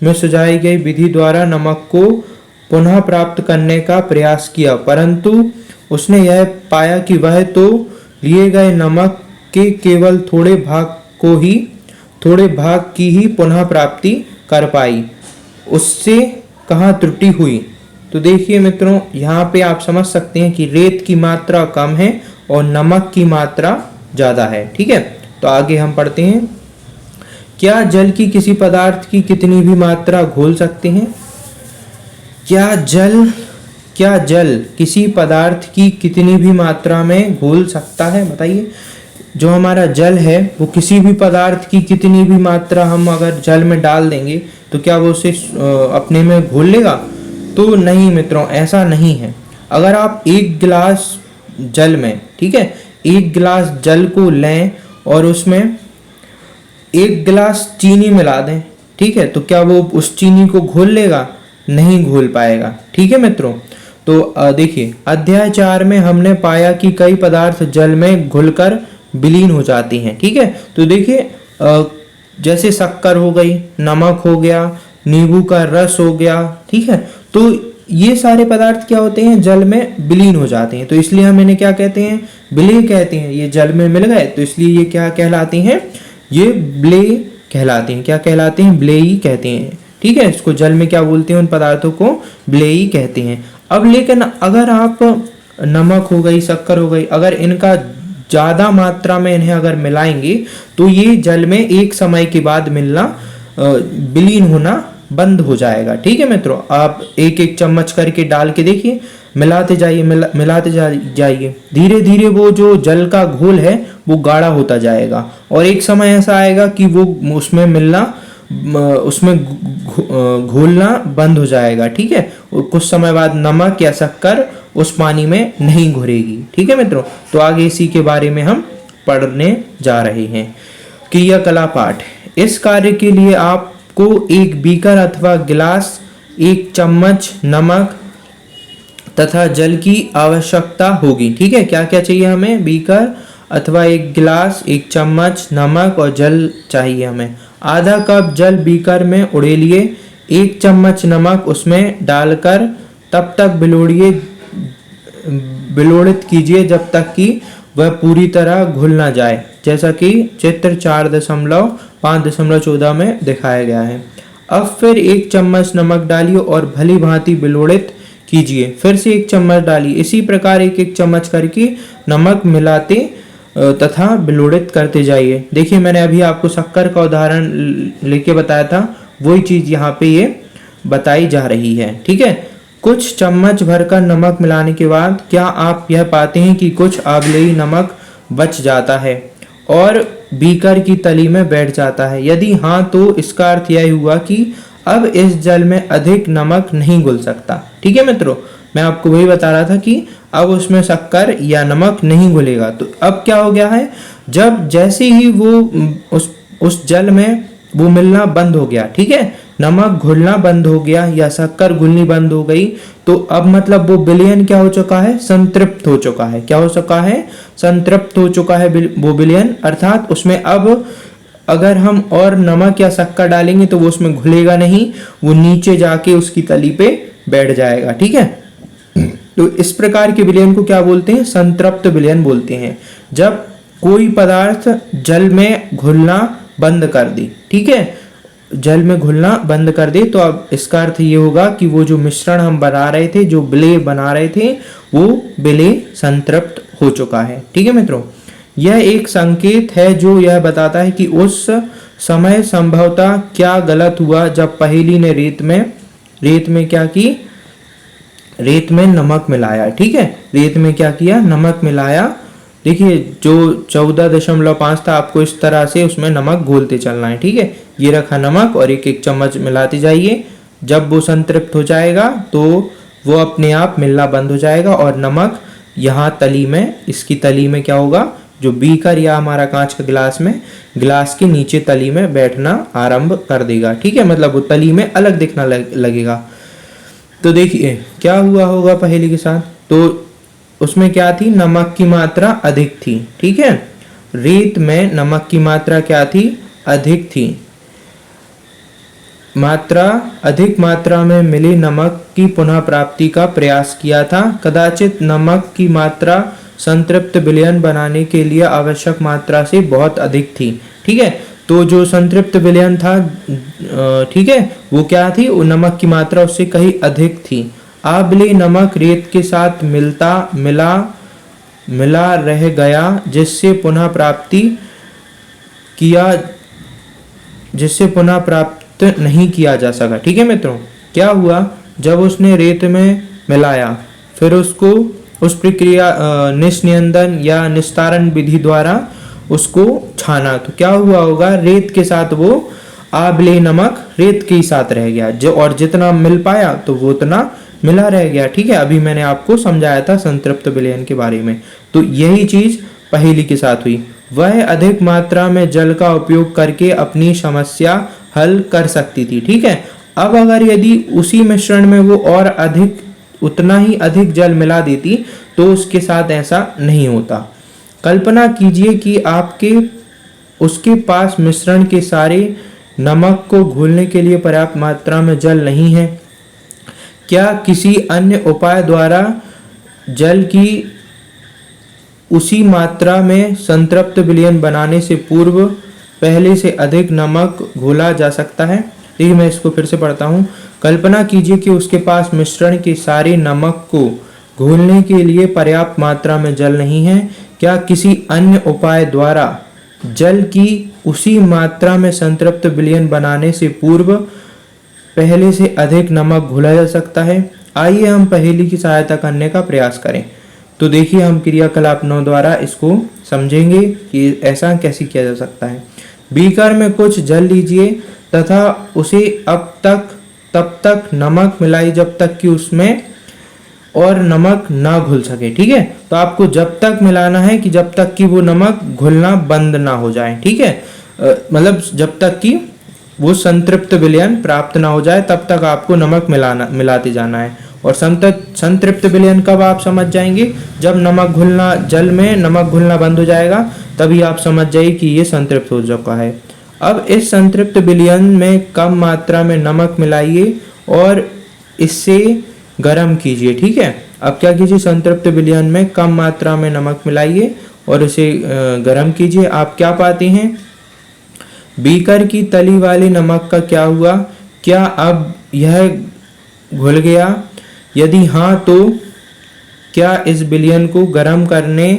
में सुझाई गई विधि द्वारा नमक को पुनः प्राप्त करने का प्रयास किया, परंतु उसने यह पाया कि वह तो लिए गए नमक के केवल थोड़े भाग की ही पुनः प्राप्ति कर पाई, उससे कहाँ त्रुटि हुई। तो देखिए मित्रों, यहाँ पे आप समझ सकते हैं कि रेत की मात्रा कम है और नमक की मात्रा ज्यादा है, ठीक है। तो आगे हम पढ़ते हैं, क्या जल की किसी पदार्थ की कितनी भी मात्रा घोल सकते हैं। क्या जल किसी पदार्थ की कितनी भी मात्रा में घोल सकता है, बताइए। जो हमारा जल है वो किसी भी पदार्थ की कितनी भी मात्रा हम अगर जल में डाल देंगे तो क्या वो उसे अपने में घोल लेगा, तो नहीं मित्रों, ऐसा नहीं है। अगर आप एक गिलास जल में, ठीक है, एक गिलास जल को लें और उसमें एक गिलास चीनी मिला दें, ठीक है, तो क्या वो उस चीनी को घोल लेगा, नहीं घोल पाएगा, ठीक है मित्रों। तो देखिए अध्याय 4 में हमने पाया कि कई पदार्थ जल में घुलकर विलीन हो जाती हैं, ठीक है। तो देखिए जैसे शक्कर हो गई, नमक हो गया, नींबू का रस हो गया, ठीक है, तो ये सारे पदार्थ क्या होते हैं, जल में विलीन हो जाते हैं। तो इसलिए हम इन्हें क्या कहते हैं, विलेय कहते हैं। ये जल में मिल गए तो इसलिए ये क्या कहलाते हैं, ये विलेय कहलाते हैं। क्या कहलाते हैं, विलेयी कहते हैं, ठीक है। इसको जल में क्या बोलते हैं, उन पदार्थों को विलेयी कहते हैं। अब लेकिन अगर आप नमक हो गई, शक्कर हो गई, अगर इनका ज्यादा मात्रा में इन्हें अगर मिलाएंगे तो ये जल में एक समय के बाद मिलना, विलीन होना बंद हो जाएगा, ठीक है मित्रों। आप एक एक चम्मच करके डाल के देखिए, मिलाते जाइए, मिलाते जाइए, धीरे धीरे वो जो जल का घोल है वो गाढ़ा होता जाएगा और एक समय ऐसा आएगा कि वो उसमें मिलना, उसमें घोलना बंद हो जाएगा, ठीक है। कुछ समय बाद नमक या शक्कर उस पानी में नहीं घुलेगी, ठीक है मित्रों। तो आगे इसी के बारे में हम पढ़ने जा रहे हैं। क्रियाकला पाठ, इस कार्य के लिए आपको एक बीकर अथवा गिलास, एक चम्मच नमक तथा जल की आवश्यकता होगी, ठीक है। क्या क्या चाहिए हमें, बीकर अथवा एक गिलास, एक चम्मच नमक और जल चाहिए हमें। आधा कप जल बीकर में उड़ेलिए, 1 चम्मच नमक उसमें डालकर तब तक बिलोड़ित कीजिए जब तक कि वह पूरी तरह घुल ना जाए, जैसा कि चित्र 4.5.14 में दिखाया गया है। अब फिर 1 चम्मच नमक डालिए और भली भांति बिलोड़ित कीजिए, फिर से 1 चम्मच डालिए। इसी प्रकार 1-1 चम्मच करके नमक मिलाते तथा बिलोड़ित करते जाइए। देखिए मैंने अभी आपको शक्कर का उदाहरण लेके बताया था, वही चीज यहाँ पे ये बताई जा रही है, ठीक है। कुछ चम्मच भरकर नमक मिलाने के बाद क्या आप यह पाते हैं कि कुछ आबलेई नमक बच जाता है और बीकर की तली में बैठ जाता है। यदि हाँ तो इसका अर्थ यह हुआ कि अब इस जल में अधिक नमक नहीं घुल सकता। ठीक है मित्रों, मैं आपको वही बता रहा था कि अब उसमें शक्कर या नमक नहीं घुलेगा। तो अब क्या हो गया है, जब जैसे ही वो उस जल में वो मिलना बंद हो गया, ठीक है, नमक घुलना बंद हो गया या शक्कर घुलनी बंद हो गई, तो अब मतलब वो विलयन क्या हो चुका है, संतृप्त हो चुका है। क्या हो चुका है, संतृप्त हो चुका है वो विलयन, अर्थात उसमें अब अगर हम और नमक या शक्कर डालेंगे तो वो उसमें घुलेगा नहीं, वो नीचे जाके उसकी तली पे बैठ जाएगा। ठीक है, तो इस प्रकार के विलयन को क्या बोलते हैं, संतृप्त विलयन बोलते हैं। जब कोई पदार्थ जल में घुलना बंद कर दे, ठीक है, जल में घुलना बंद कर दे, तो अब इसका अर्थ ये होगा कि वो जो मिश्रण हम बना रहे थे, जो विलेय बना रहे थे, वो विलेय संतृप्त हो चुका है। ठीक है मित्रों, यह एक संकेत है जो यह बताता है कि उस समय संभवतः क्या गलत हुआ जब पहेली ने रेत में क्या की, रेत में नमक मिलाया। ठीक है, रेत में क्या किया, नमक मिलाया। देखिए जो 14.5 था, आपको इस तरह से उसमें नमक घोलते चलना है। ठीक है, ये रखा नमक और एक एक चम्मच मिलाते जाइए। जब वो संतृप्त हो जाएगा तो वो अपने आप मिलना बंद हो जाएगा और नमक यहाँ तली में, इसकी तली में क्या होगा, जो बीकर या हमारा कांच का गिलास में, गिलास के नीचे तली में बैठना आरंभ कर देगा। ठीक है, मतलब वो तली में अलग दिखना लगेगा। तो देखिए क्या हुआ होगा पहेली के साथ, तो उसमें क्या थी, नमक की मात्रा अधिक थी। ठीक है, रेत में नमक की मात्रा क्या थी, अधिक थी। अधिक मात्रा में मिली नमक की पुनः प्राप्ति का प्रयास किया था। कदाचित नमक की मात्रा संतृप्त विलयन बनाने के लिए आवश्यक मात्रा से बहुत अधिक थी। ठीक है, तो जो संतृप्त विलयन था, ठीक है, वो क्या थी, वो नमक की मात्रा उससे कहीं अधिक थी। आबली नमक रेत के साथ मिला रह गया, जिससे पुनः प्राप्त नहीं किया जा सका। ठीक है मित्रों, क्या हुआ, जब उसने रेत में मिलाया, फिर उसको उस प्रक्रिया निस्नियंदन या निस्तारण विधि द्वारा उसको छाना, तो क्या हुआ होगा, रेत के साथ वो आबले नमक रेत के ही साथ रह गया, जो और जितना मिल पाया तो वो उतना मिला रह गया। ठीक है, अभी मैंने आपको समझाया था संतृप्त विलयन के बारे में। तो यही चीज पहेली के साथ हुई। वह अधिक मात्रा में जल का उपयोग करके अपनी समस्या हल कर सकती थी। ठीक है, अब अगर यदि उसी मिश्रण में वो और अधिक, उतना ही अधिक जल मिला देती तो उसके साथ ऐसा नहीं होता। कल्पना कीजिए कि उसके पास मिश्रण के सारे नमक को घोलने के लिए पर्याप्त मात्रा में जल नहीं है। क्या किसी अन्य उपाय द्वारा जल की उसी मात्रा में संतृप्त विलयन बनाने से पूर्व पहले से अधिक नमक घोला जा सकता है? देखिए मैं इसको फिर से पढ़ता हूँ। कल्पना कीजिए कि उसके पास मिश्रण के सारे नमक को घोलने के लिए पर्याप्त मात्रा में जल नहीं है। क्या किसी अन्य उपाय द्वारा जल की उसी मात्रा में संतृप्त विलयन बनाने से पूर्व पहले से अधिक नमक घोला जा सकता है? आइए हम पहेली की सहायता करने का प्रयास करें। तो देखिए हम क्रियाकलाप 9 द्वारा इसको समझेंगे कि ऐसा कैसे किया जा सकता है। बीकर में कुछ जल लीजिए तथा उसे तब तक नमक मिलाई जब तक कि उसमें और नमक ना घुल सके। ठीक है, तो आपको जब तक मिलाना है कि जब तक कि वो नमक घुलना बंद ना हो जाए। ठीक है, मतलब जब तक कि वो संतृप्त विलयन प्राप्त ना हो जाए तब तक आपको नमक मिलाते जाना है। और संतृप्त विलयन कब आप समझ जाएंगे, जब जल में नमक घुलना बंद हो जाएगा, तभी आप समझ जाइए कि ये संतृप्त हो चुका है। अब इस संतृप्त विलयन में कम मात्रा में नमक मिलाइए और इससे गर्म कीजिए। ठीक है, अब क्या कीजिए, संतृप्त विलयन में कम मात्रा में नमक मिलाइए और इसे गर्म कीजिए। आप क्या पाते हैं, बीकर की तली वाले नमक का क्या हुआ, क्या अब यह घुल गया? यदि हाँ तो क्या इस विलयन को गर्म करने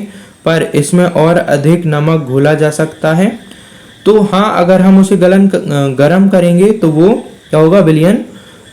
पर इसमें और अधिक नमक घोला जा सकता है? तो हाँ, अगर हम उसे गर्म करेंगे तो वो क्या होगा, विलयन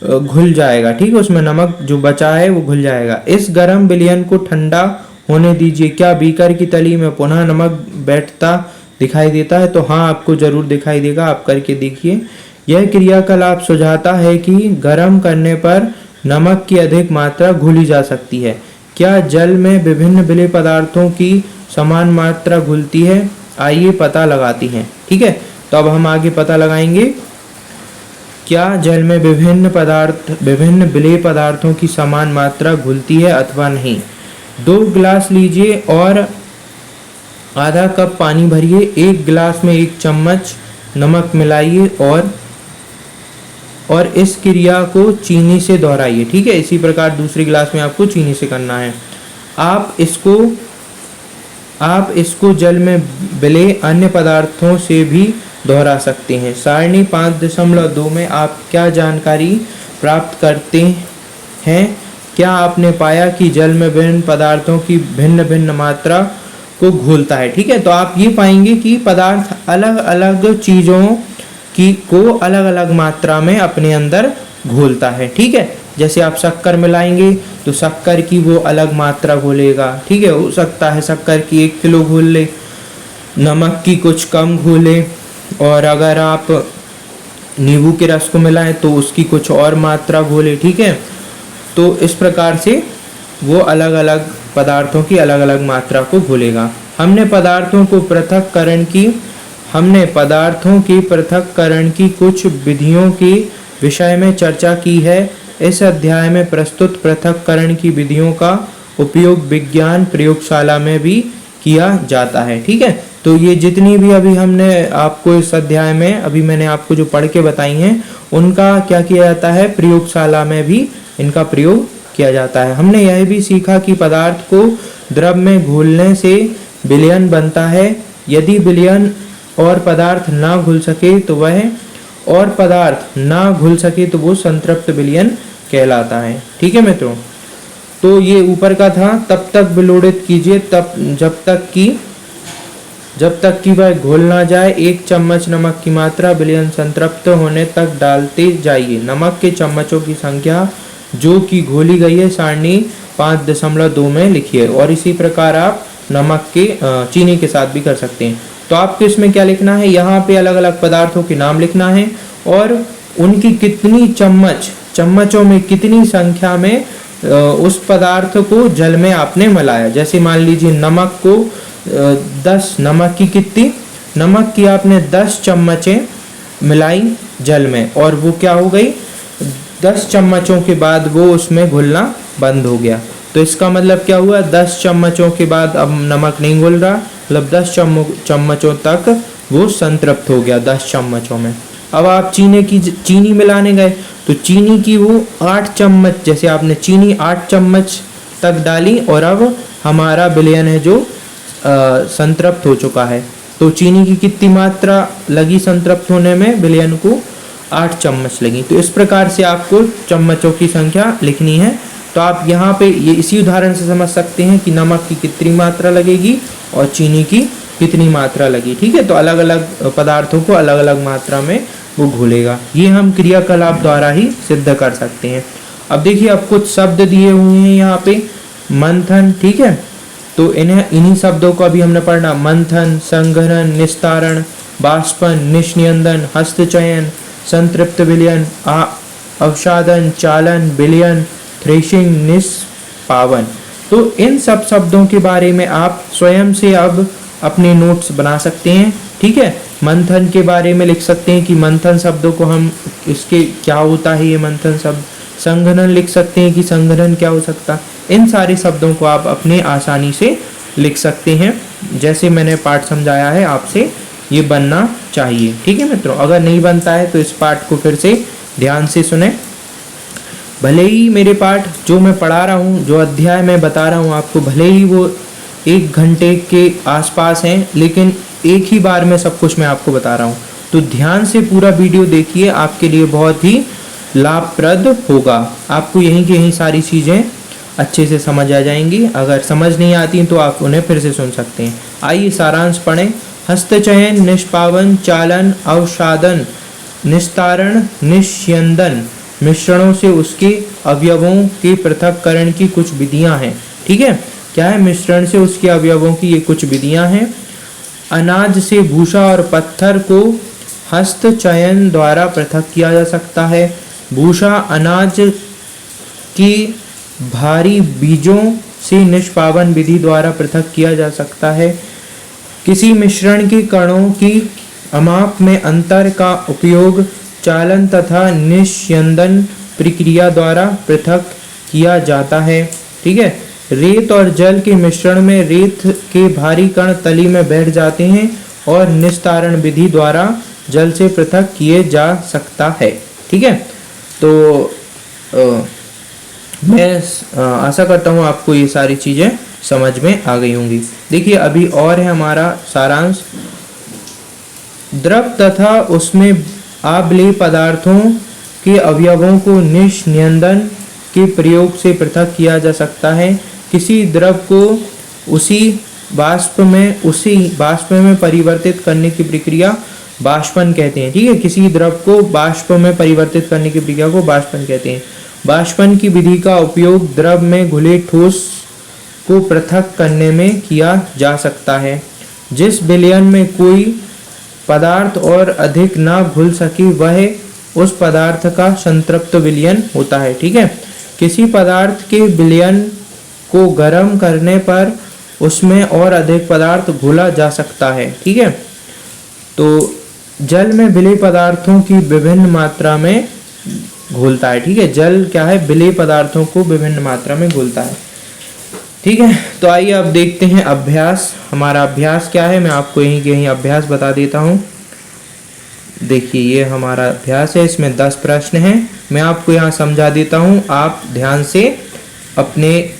घुल जाएगा। ठीक है, उसमें नमक जो बचा है वो घुल जाएगा। इस गर्म विलयन को ठंडा होने दीजिए। क्या बीकर की तली में पुनः नमक बैठता दिखाई देता है? तो हाँ, आपको जरूर दिखाई देगा। आप करके देखिए यह क्रियाकलाप सुझाता है कि गर्म करने पर नमक की अधिक मात्रा घुली जा सकती है। क्या जल में विभिन्न विलेय पदार्थों की समान मात्रा घुलती है? आइए पता लगाते हैं। ठीक है, तो अब हम आगे पता लगाएंगे क्या जल में विभिन्न विलेय पदार्थों की समान मात्रा घुलती है अथवा नहीं। 2 गिलास लीजिए और आधा कप पानी भरिए। 1 गिलास में 1 चम्मच नमक मिलाइए और इस क्रिया को चीनी से दोहराइए। ठीक है, इसी प्रकार दूसरे गिलास में आपको चीनी से करना है। आप इसको जल में विलेय अन्य पदार्थों से भी दोहरा सकते हैं। सारणी 5.2 में आप क्या जानकारी प्राप्त करते हैं? क्या आपने पाया कि जल में विभिन्न पदार्थों की भिन्न भिन्न मात्रा को घोलता है। ठीक है, तो आप ये पाएंगे कि पदार्थ अलग अलग चीज़ों को अलग अलग मात्रा में अपने अंदर घोलता है। ठीक है, जैसे आप शक्कर मिलाएंगे तो शक्कर की वो अलग मात्रा घोलेगा। ठीक है, हो सकता है शक्कर की 1 किलो घोल ले, नमक की कुछ कम घोले, और अगर आप नींबू के रस को मिलाएं तो उसकी कुछ और मात्रा घोले। ठीक है, तो इस प्रकार से वो अलग अलग पदार्थों की अलग अलग मात्रा को घोलेगा। हमने पदार्थों के पृथक्करण की कुछ विधियों के विषय में चर्चा की है। इस अध्याय में प्रस्तुत पृथक्करण की विधियों का उपयोग विज्ञान प्रयोगशाला में भी किया जाता है। ठीक है, तो ये जितनी भी अभी हमने आपको इस अध्याय में अभी मैंने आपको जो पढ़ के बताई हैं उनका क्या किया जाता है, प्रयोगशाला में भी इनका प्रयोग किया जाता है। हमने यह भी सीखा कि पदार्थ को द्रव में घोलने से विलयन बनता है। यदि विलयन और पदार्थ ना घुल सके तो वो संतृप्त विलयन कहलाता है। ठीक है मित्रों, तो ये ऊपर का था। तब तक विलोड़ित कीजिए जब तक कि वह घोल ना जाए। 1 चम्मच नमक की मात्रा विलयन संतृप्त होने तक डालते जाइए। नमक के चम्मचों की संख्या जो कि घोली गई है सारणी 5.2 में लिखिए, और इसी प्रकार आप चीनी के साथ भी कर सकते हैं। तो आपको इसमें क्या लिखना है, यहाँ पे अलग अलग पदार्थों के नाम लिखना है और उनकी कितनी चम्मचों में कितनी संख्या में उस पदार्थ को जल में आपने मिलाया। जैसे मान लीजिए नमक की आपने 10 चम्मचें मिलाई जल में, और वो क्या हो गई, 10 चम्मचों के बाद वो उसमें घुलना बंद हो गया। तो इसका मतलब क्या हुआ, 10 चम्मचों के बाद अब नमक नहीं घुल रहा, मतलब 10 चम्मचों तक वो संतृप्त हो गया 10 चम्मचों में। अब आप चीनी मिलाने गए तो चीनी की वो 8 चम्मच, जैसे आपने चीनी 8 चम्मच तक डाली और अब हमारा विलयन है जो संतृप्त हो चुका है। तो चीनी की कितनी मात्रा लगी संतृप्त होने में, विलयन को 8 चम्मच लगी। तो इस प्रकार से आपको चम्मचों की संख्या लिखनी है। तो आप यहाँ पे ये इसी उदाहरण से समझ सकते हैं कि नमक की कितनी मात्रा लगेगी और चीनी की कितनी मात्रा लगी। ठीक है, तो अलग अलग पदार्थों को अलग अलग मात्रा में वो घोलेगा। ये हम क्रियाकलाप द्वारा ही सिद्ध कर सकते हैं। अब देखिए, अब कुछ शब्द दिए हुए हैं यहाँ पे, मंथन। ठीक है, तो इन्हीं शब्दों को अभी हमने पढ़ना। मंथन, संघनन, निस्तारण, बाष्पन, निष्नियंदन, हस्तचयन, संतृप्त विलयन, अवसादन, चालन, विलयन, थ्रेशिंग, निष्पावन। तो इन सब शब्दों के बारे में आप स्वयं से अब अपने नोट्स बना सकते हैं। ठीक है, मंथन के बारे में लिख सकते हैं कि मंथन शब्दों को हम इसके क्या होता है ये मंथन शब्द। संघनन लिख सकते हैं कि संघनन क्या हो सकता। इन सारे शब्दों को आप अपने आसानी से लिख सकते हैं। जैसे मैंने पाठ समझाया है आपसे ये बनना चाहिए। ठीक है मित्रों, अगर नहीं बनता है तो इस पाठ को फिर से ध्यान से सुने। भले ही मेरे पाठ जो मैं पढ़ा रहा हूँ, जो अध्याय मैं बता रहा हूँ आपको, भले ही वो 1 घंटे के आसपास हैं, लेकिन एक ही बार में सब कुछ मैं आपको बता रहा हूँ। तो ध्यान से पूरा वीडियो देखिए, आपके लिए बहुत ही लाभप्रद होगा। आपको यहीं की यहीं सारी चीज़ें अच्छे से समझ आ जाएंगी। अगर समझ नहीं आती तो आप उन्हें फिर से सुन सकते हैं। आइए सारांश पढ़ें। हस्तचयन, निष्पावन, चालन, अवसादन, निस्तारण, निष्यंदन मिश्रणों से उसके अवयवों के पृथक्करण की कुछ विधियां हैं। ठीक है, क्या है, मिश्रण से उसके अवयवों की ये कुछ विधियां हैं। अनाज से भूसा और पत्थर को हस्त चयन द्वारा पृथक किया जा सकता है। भूसा अनाज की भारी बीजों से निष्पावन विधि द्वारा पृथक किया जा सकता है। किसी मिश्रण के कणों की अमाप में अंतर का उपयोग चालन तथा निस्यंदन प्रक्रिया द्वारा पृथक किया जाता है। ठीक है, रेत और जल के मिश्रण में रेत के भारी कण तली में बैठ जाते हैं और निस्तारण विधि द्वारा जल से पृथक किए जा सकता है। ठीक है, तो मैं आशा करता हूँ आपको ये सारी चीज़ें समझ में आ गई होंगी। देखिए अभी और है हमारा सारांश। द्रव तथा उसमें आबले पदार्थों के अवयवों को निस्यंदन के प्रयोग से पृथक किया जा सकता है। किसी द्रव को उसी बाष्प में परिवर्तित करने की प्रक्रिया बाष्पन कहते हैं। ठीक है, किसी द्रव को बाष्प में परिवर्तित करने की प्रक्रिया को बाष्पन कहते हैं। बाष्पन की विधि का उपयोग द्रव में घुले ठोस को पृथक करने में किया जा सकता है। जिस विलयन में कोई पदार्थ और अधिक ना घुल सके वह उस पदार्थ का संतृप्त विलयन होता है। ठीक है, किसी पदार्थ के विलयन को गर्म करने पर उसमें और अधिक पदार्थ घुला जा सकता है। ठीक है, तो जल में विलेय पदार्थों की विभिन्न मात्रा में घुलता है। ठीक है, जल क्या है, विलेय पदार्थों को विभिन्न मात्रा में घुलता है। ठीक है, तो आइए अब देखते हैं अभ्यास। हमारा अभ्यास क्या है, मैं आपको यहीं अभ्यास बता देता हूँ। देखिए ये हमारा अभ्यास है, इसमें 10 प्रश्न हैं। मैं आपको यहाँ समझा देता हूँ, आप ध्यान से अपने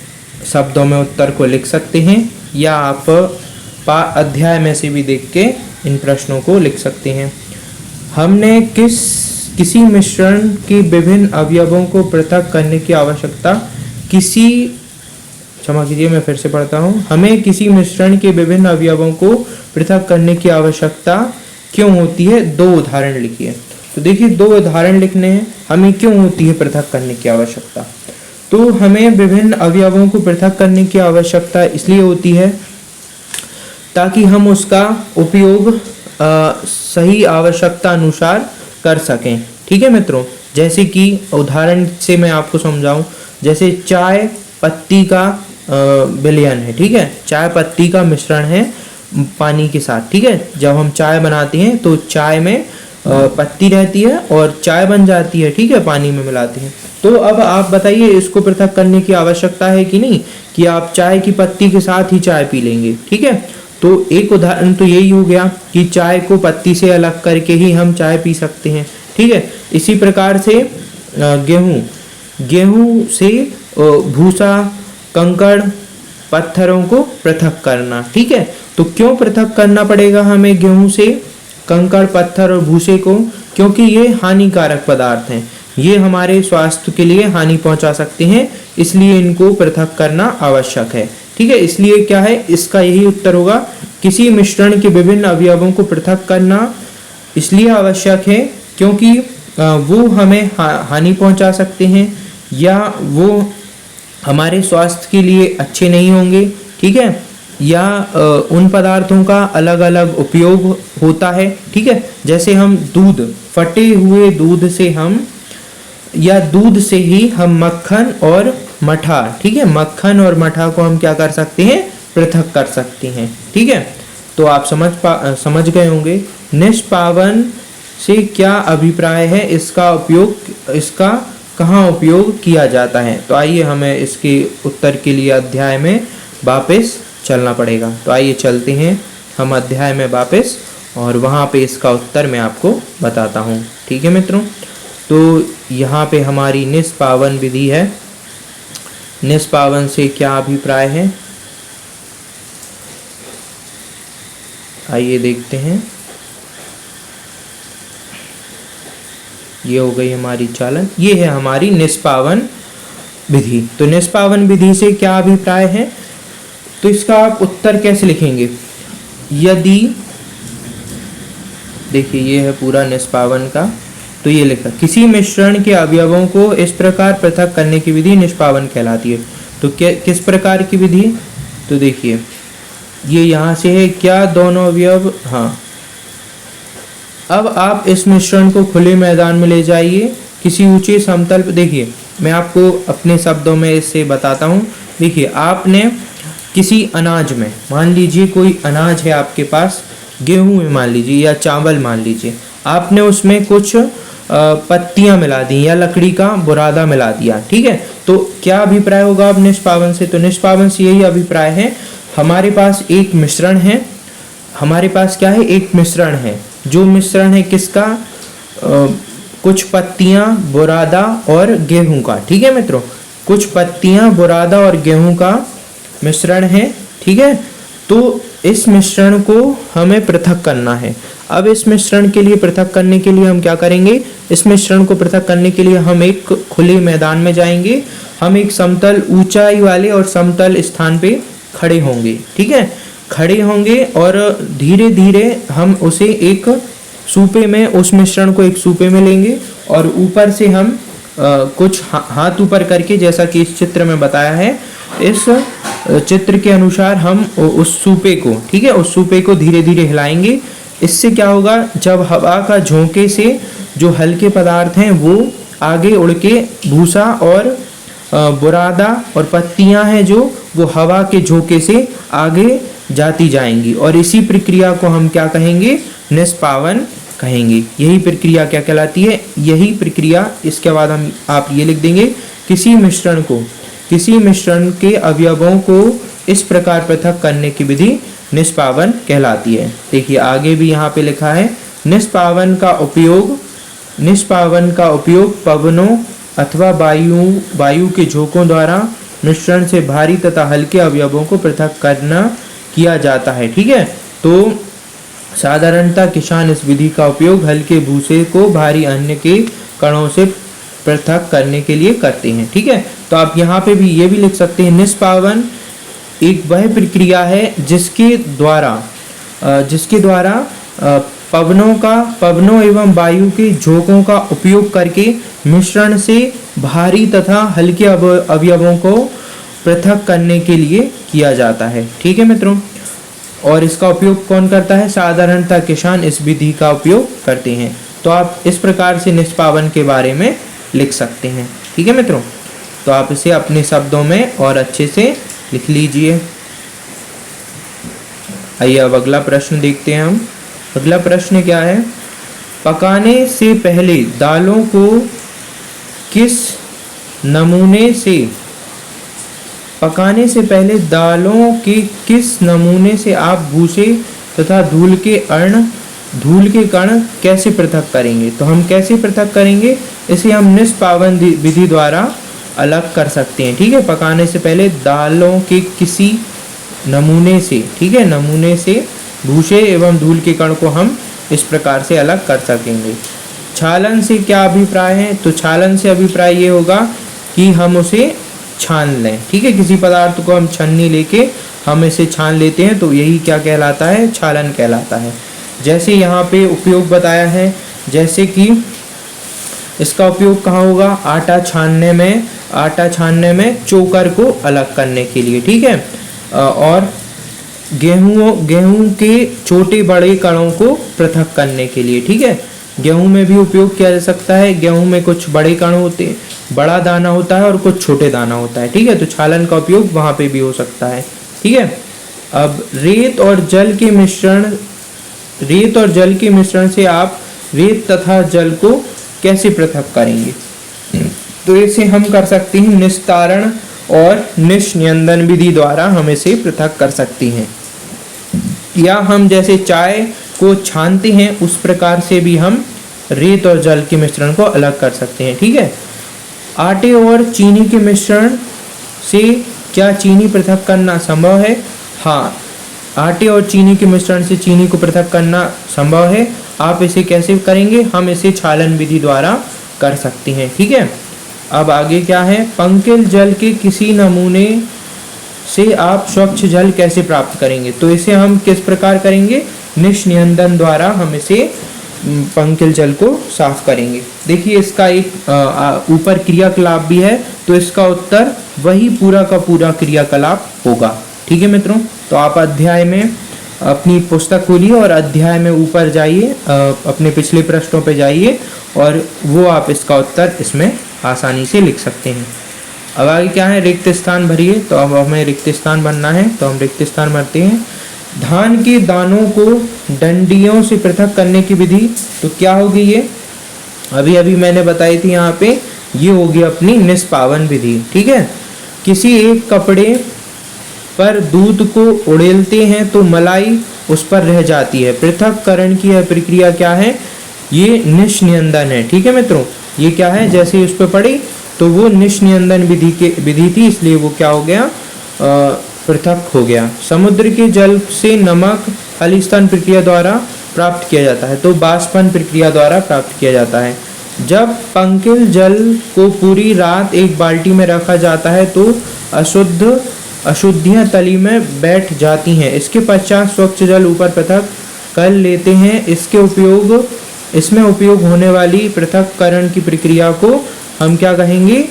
शब्दों में उत्तर को लिख सकते हैं या आप अध्याय में से भी देख के इन प्रश्नों को लिख सकते हैं। हमने किसी मिश्रण के विभिन्न अवयवों को पृथक करने की आवश्यकता क्षमा कीजिए, मैं फिर से पढ़ता हूँ। हमें किसी मिश्रण के विभिन्न अवयवों को पृथक करने की आवश्यकता क्यों होती है, 2 उदाहरण लिखिए। तो देखिए 2 उदाहरण लिखने हैं, हमें क्यों होती है पृथक करने की आवश्यकता। तो हमें विभिन्न अवयवों को पृथक करने की आवश्यकता इसलिए होती है ताकि हम उसका उपयोग सही आवश्यकता अनुसार कर सकें। ठीक है मित्रों, जैसे कि उदाहरण से मैं आपको समझाऊं, जैसे चाय पत्ती का विलयन है। ठीक है, चाय पत्ती का मिश्रण है पानी के साथ। ठीक है, जब हम चाय बनाते हैं तो चाय में पत्ती रहती है और चाय बन जाती है। ठीक है, पानी में मिलाते हैं। तो अब आप बताइए, इसको पृथक करने की आवश्यकता है कि नहीं, कि आप चाय की पत्ती के साथ ही चाय पी लेंगे। ठीक है, तो एक उदाहरण तो यही हो गया कि चाय को पत्ती से अलग करके ही हम चाय पी सकते हैं। ठीक है, इसी प्रकार से गेहूं से भूसा कंकड़ पत्थरों को पृथक करना। ठीक है, तो क्यों पृथक करना पड़ेगा हमें गेहूं से कंकड़ पत्थर और भूसे को, क्योंकि ये हानिकारक पदार्थ हैं, ये हमारे स्वास्थ्य के लिए हानि पहुंचा सकते हैं, इसलिए इनको पृथक करना आवश्यक है। ठीक है, इसलिए क्या है, इसका यही उत्तर होगा। किसी मिश्रण के विभिन्न अवयवों को पृथक करना इसलिए आवश्यक है क्योंकि वो हमें हानि पहुंचा सकते हैं या वो हमारे स्वास्थ्य के लिए अच्छे नहीं होंगे। ठीक है, या उन पदार्थों का अलग अलग उपयोग होता है। ठीक है, जैसे हम फटे हुए दूध से दूध से ही हम मक्खन और मठा, ठीक है, मक्खन और मठा को हम क्या कर सकते हैं, पृथक कर सकते हैं। ठीक है, तो आप समझ गए होंगे। निष्पावन से क्या अभिप्राय है, इसका कहाँ उपयोग किया जाता है। तो आइए हमें इसके उत्तर के लिए अध्याय में वापस चलना पड़ेगा। तो आइए चलते हैं हम अध्याय में वापस, और वहाँ पे इसका उत्तर मैं आपको बताता हूँ। ठीक है मित्रों, तो यहाँ पे हमारी निष्पावन विधि है। निष्पावन से क्या अभिप्राय है, आइए देखते हैं। ये हो गई हमारी चालन, ये है हमारी निष्पावन विधि। तो निष्पावन विधि से क्या अभिप्राय है, तो इसका आप उत्तर कैसे लिखेंगे। यदि देखिए ये है पूरा निष्पावन का, तो ये लिखा, किसी मिश्रण के अवयवों को इस प्रकार पृथक करने की विधि निष्पावन कहलाती है। तो किस प्रकार की विधि, तो देखिए ये यहाँ से है, क्या दोनों अवयव, हाँ अब आप इस मिश्रण को खुले मैदान में ले जाइए, किसी ऊंचे समतल पर। देखिए मैं आपको अपने शब्दों में इसे बताता हूँ। देखिए आपने किसी अनाज में, मान लीजिए कोई अनाज है आपके पास, गेहूं है मान लीजिए या चावल मान लीजिए, आपने उसमें कुछ पत्तियां मिला दी या लकड़ी का बुरादा मिला दिया, ठीक है। तो क्या अभिप्राय होगा अब निष्पावन से? तो निष्पावन से यही अभिप्राय है, हमारे पास एक मिश्रण है, हमारे पास क्या है, एक मिश्रण है। जो मिश्रण है किसका? कुछ पत्तियां, बुरादा और गेहूं का, ठीक है मित्रों। कुछ पत्तियां, बुरादा और गेहूं का मिश्रण है, ठीक है। तो इस मिश्रण को हमें पृथक करना है। अब इस मिश्रण के लिए पृथक करने के लिए हम क्या करेंगे? इस मिश्रण को पृथक करने के लिए हम एक खुले मैदान में जाएंगे, हम एक समतल, ऊंचाई वाले और समतल स्थान पे खड़े होंगे, ठीक है। खड़े होंगे और धीरे धीरे हम उसे एक सूपे में, उस मिश्रण को एक सूपे में लेंगे और ऊपर से हम कुछ हाथ ऊपर करके, जैसा कि इस चित्र में बताया है, इस चित्र के अनुसार हम उस सूपे को, ठीक है, उस सूपे को धीरे धीरे हिलाएंगे। इससे क्या होगा? जब हवा का झोंके से जो हल्के पदार्थ हैं वो आगे उड़ के भूसा और बुरादा और पत्तियां हैं जो, वो हवा के झोंके से आगे जाती जाएंगी और इसी प्रक्रिया को हम क्या कहेंगे? निष्पावन कहेंगे। यही प्रक्रिया क्या कहलाती है? यही प्रक्रिया, इसके बाद हम आप ये लिख देंगे, किसी मिश्रण के अवयवों को इस प्रकार पृथक करने की विधि निष्पावन कहलाती है। देखिए आगे भी यहाँ पे लिखा है, निष्पावन का उपयोग पवनों अथवा वायु के झोंकों द्वारा मिश्रण से भारी तथा हल्के अवयवों को पृथक करना किया जाता है, ठीक है। तो साधारणतः किसान इस विधि का उपयोग हल्के भूसे को भारी अन्य के कणों से पृथक करने के लिए करते हैं, ठीक है। तो आप यहाँ पे भी ये भी लिख सकते हैं, निष्पावन एक वह प्रक्रिया है जिसके द्वारा पवनों एवं वायु के झोंकों का उपयोग करके मिश्रण से भारी तथा हल्के अवयवों को पृथक करने के लिए किया जाता है, ठीक है मित्रों। और इसका उपयोग कौन करता है? साधारणतः किसान इस विधि का उपयोग करते हैं। तो आप इस प्रकार से निष्पावन के बारे में लिख सकते हैं, ठीक है मित्रों। तो आप इसे अपने शब्दों में और अच्छे से लिख लीजिए। आइए अब अगला प्रश्न देखते हैं हम। अगला प्रश्न क्या है? पकाने से पहले दालों को किस नमूने से आप भूसे तथा धूल के कण कैसे पृथक करेंगे? तो हम कैसे पृथक करेंगे? इसे हम निष्पावन विधि द्वारा अलग कर सकते हैं, ठीक है। पकाने से पहले दालों के किसी नमूने से, ठीक है, नमूने से भूसे एवं धूल के कण को हम इस प्रकार से अलग कर सकेंगे। छालन से क्या अभिप्राय है? तो छालन से अभिप्राय ये होगा कि हम उसे छान लें, ठीक है। किसी पदार्थ को हम छन्नी लेके हम इसे छान लेते हैं, तो यही क्या कहलाता है? छालन कहलाता है। जैसे यहाँ पे उपयोग बताया है, जैसे कि इसका उपयोग कहाँ होगा? आटा छानने में चोकर को अलग करने के लिए, ठीक है। और गेहूं के छोटे बड़े कणों को पृथक करने के लिए, ठीक है। गेहूं में भी उपयोग किया जा सकता है। गेहूं में कुछ बड़े कण होते हैं, बड़ा दाना होता है और कुछ छोटे दाना होता है, ठीक है। तो छालन का उपयोग वहां पे भी हो सकता है, ठीक है। अब रेत और जल के मिश्रण से आप रेत तथा जल को कैसे पृथक करेंगे? तो इसे हम कर सकते हैं निस्तारण और निष्नियंदन विधि द्वारा हम इसे पृथक कर सकते हैं, या हम जैसे चाय को छानते हैं उस प्रकार से भी हम रेत और जल के मिश्रण को अलग कर सकते हैं, ठीक है। आटे और चीनी के मिश्रण से क्या चीनी पृथक करना संभव है? हाँ, आटे और चीनी के मिश्रण से चीनी को पृथक करना संभव है। आप इसे कैसे करेंगे? हम इसे छालन विधि द्वारा कर सकते हैं, ठीक है। अब आगे क्या है? पंकिल जल के किसी नमूने से आप स्वच्छ जल कैसे प्राप्त करेंगे? तो इसे हम किस प्रकार करेंगे? निष्नियंदन द्वारा हम इसे पंकिल जल को साफ करेंगे। देखिए इसका एक ऊपर क्रियाकलाप भी है, तो इसका उत्तर वही पूरा का पूरा क्रियाकलाप होगा, ठीक है मित्रों। तो आप अध्याय में अपनी पुस्तक खोलिए और अध्याय में ऊपर जाइए, अपने पिछले पृष्ठों पे जाइए और वो आप इसका उत्तर इसमें आसानी से लिख सकते हैं। अब आगे क्या है, रिक्त स्थान भरिए। तो अब हमें रिक्त स्थान भरना है, तो हम रिक्त स्थान भरते हैं। धान के दानों को डंडियों से पृथक करने की विधि तो क्या होगी, ये अभी अभी मैंने बताई थी यहाँ पे, ये होगी अपनी निष्पावन विधि। ठीक है, किसी एक कपड़े पर दूध को उड़ेलते हैं तो मलाई उस पर रह जाती है। पृथक्करण की यह प्रक्रिया क्या है, ये निष्नियंदन है। ठीक है मित्रों, ये क्या है, जैसे ही उस पर पड़ी तो वो निष्नियंदन विधि थी, इसलिए वो क्या हो गया, पृथक हो गया। समुद्र के जल से नमक अलिस्तन प्रक्रिया द्वारा प्राप्त किया जाता है, तो बाष्पन प्रक्रिया द्वारा प्राप्त किया जाता है। जब पंकिल जल को पूरी रात एक बाल्टी में रखा जाता है तो अशुद्धियां तली में बैठ जाती हैं। इसके पश्चात स्वच्छ जल ऊपर पृथक कर लेते हैं। इसमें उपयोग होने वाली पृथक्करण की प्रक्रिया को हम क्या कहेंगे,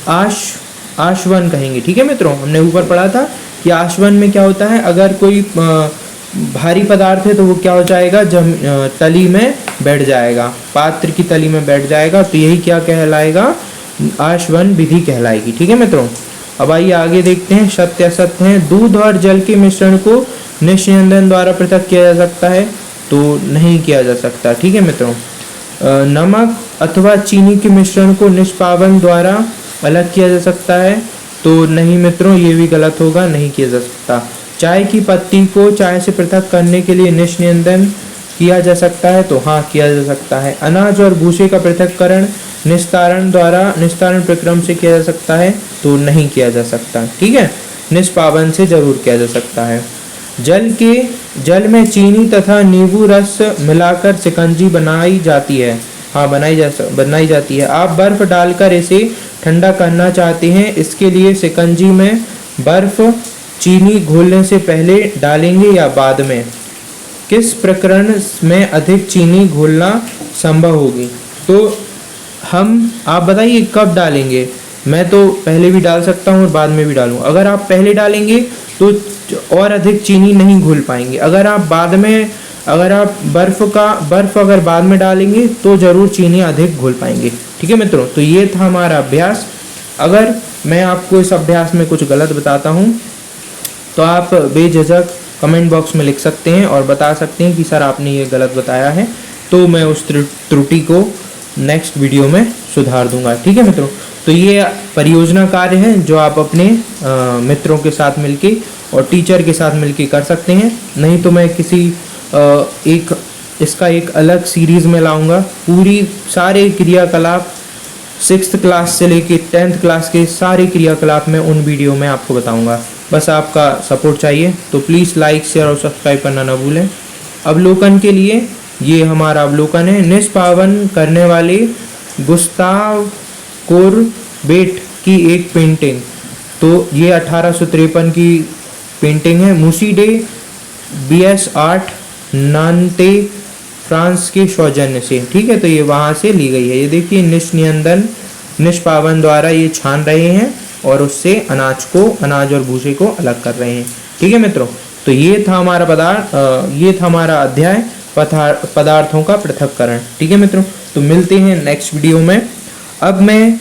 आशवन कहेंगे। ठीक है मित्रों, हमने ऊपर पढ़ा था कि आशवन में क्या होता है, अगर कोई भारी पदार्थ है तो वो क्या हो जाएगा, तली में बैठ जाएगा, पात्र की तली में बैठ जाएगा, तो यही क्या कहलाएगा, आशवन विधि कहलाएगी। ठीक है मित्रों, अब आइए आगे देखते हैं। सत्य असत्य है। दूध और जल के मिश्रण को निष्नियंदन द्वारा पृथक किया जा सकता है, तो नहीं किया जा सकता। ठीक है मित्रों, नमक अथवा चीनी के मिश्रण को निष्पावन द्वारा अलग किया जा सकता है, तो नहीं मित्रों, ये भी गलत होगा, नहीं किया जा सकता। चाय की पत्ती को चाय से पृथक करने के लिए निष्नियंदन किया जा सकता है, तो हाँ किया जा सकता है। अनाज और भूसे का पृथक्करण निस्तारण प्रक्रम से किया जा सकता है, तो नहीं किया जा सकता। ठीक है, निष्पावन से जरूर किया जा सकता है। जल में चीनी तथा नींबू रस मिलाकर शिकंजी बनाई जाती है, हाँ बनाई जाती है। आप बर्फ डालकर इसे ठंडा करना चाहते हैं, इसके लिए शिकंजी में बर्फ चीनी घोलने से पहले डालेंगे या बाद में? किस प्रकरण में अधिक चीनी घोलना संभव होगी? तो आप बताइए कब डालेंगे? मैं तो पहले भी डाल सकता हूँ और बाद में भी डालूँ। अगर आप पहले डालेंगे तो और अधिक चीनी नहीं घोल पाएंगे। अगर आप बर्फ अगर बाद में डालेंगे तो जरूर चीनी अधिक घोल पाएंगे। ठीक है मित्रों, तो ये था हमारा अभ्यास। अगर मैं आपको इस अभ्यास में कुछ गलत बताता हूँ तो आप बेझिझक कमेंट बॉक्स में लिख सकते हैं और बता सकते हैं कि सर आपने ये गलत बताया है, तो मैं उस त्रुटि को नेक्स्ट वीडियो में सुधार दूंगा। ठीक है मित्रों, तो ये परियोजना कार्य है जो आप अपने मित्रों के साथ मिलके और टीचर के साथ मिलके कर सकते हैं। नहीं तो मैं इसका एक अलग सीरीज़ में लाऊंगा। पूरी सारे क्रियाकलाप 6th क्लास से लेके 10th क्लास के सारे क्रियाकलाप में उन वीडियो में आपको बताऊंगा। बस आपका सपोर्ट चाहिए, तो प्लीज़ लाइक शेयर और सब्सक्राइब करना ना भूलें। अवलोकन के लिए ये हमारा अवलोकन है। निष्पावन करने वाले गुस्ताव कोरबेट की एक पेंटिंग, तो ये 1853 की पेंटिंग है। Musee de BS art Nantes France के सौजन्य से। ठीक है, तो ये वहाँ से ली गई है। ये देखिए, निष्पावन द्वारा ये छान रहे हैं और उससे अनाज और भूसे को अलग कर रहे हैं। ठीक है मित्रों, तो ये था हमारा अध्याय पदार्थों का पृथक्करण। ठीक है मित्रों, तो मिलते हैं नेक्स्ट वीडियो में। अब मैं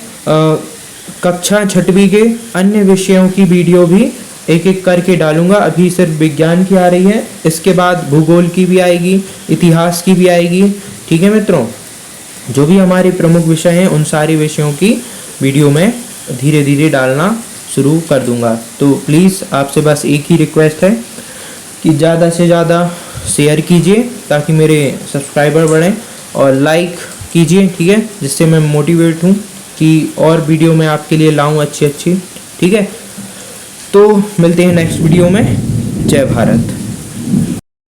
कक्षा 6वीं के अन्य विषयों की वीडियो भी एक एक करके डालूंगा। अभी सिर्फ विज्ञान की आ रही है, इसके बाद भूगोल की भी आएगी, इतिहास की भी आएगी। ठीक है मित्रों, जो भी हमारे प्रमुख विषय हैं उन सारे विषयों की वीडियो में धीरे धीरे डालना शुरू कर दूंगा। तो प्लीज़ आपसे बस एक ही रिक्वेस्ट है कि ज़्यादा से ज़्यादा शेयर कीजिए ताकि मेरे सब्सक्राइबर बढ़ें, और लाइक कीजिए। ठीक है, जिससे मैं मोटिवेट हूँ कि और वीडियो मैं आपके लिए लाऊं अच्छी। ठीक है, तो मिलते हैं नेक्स्ट वीडियो में। जय भारत।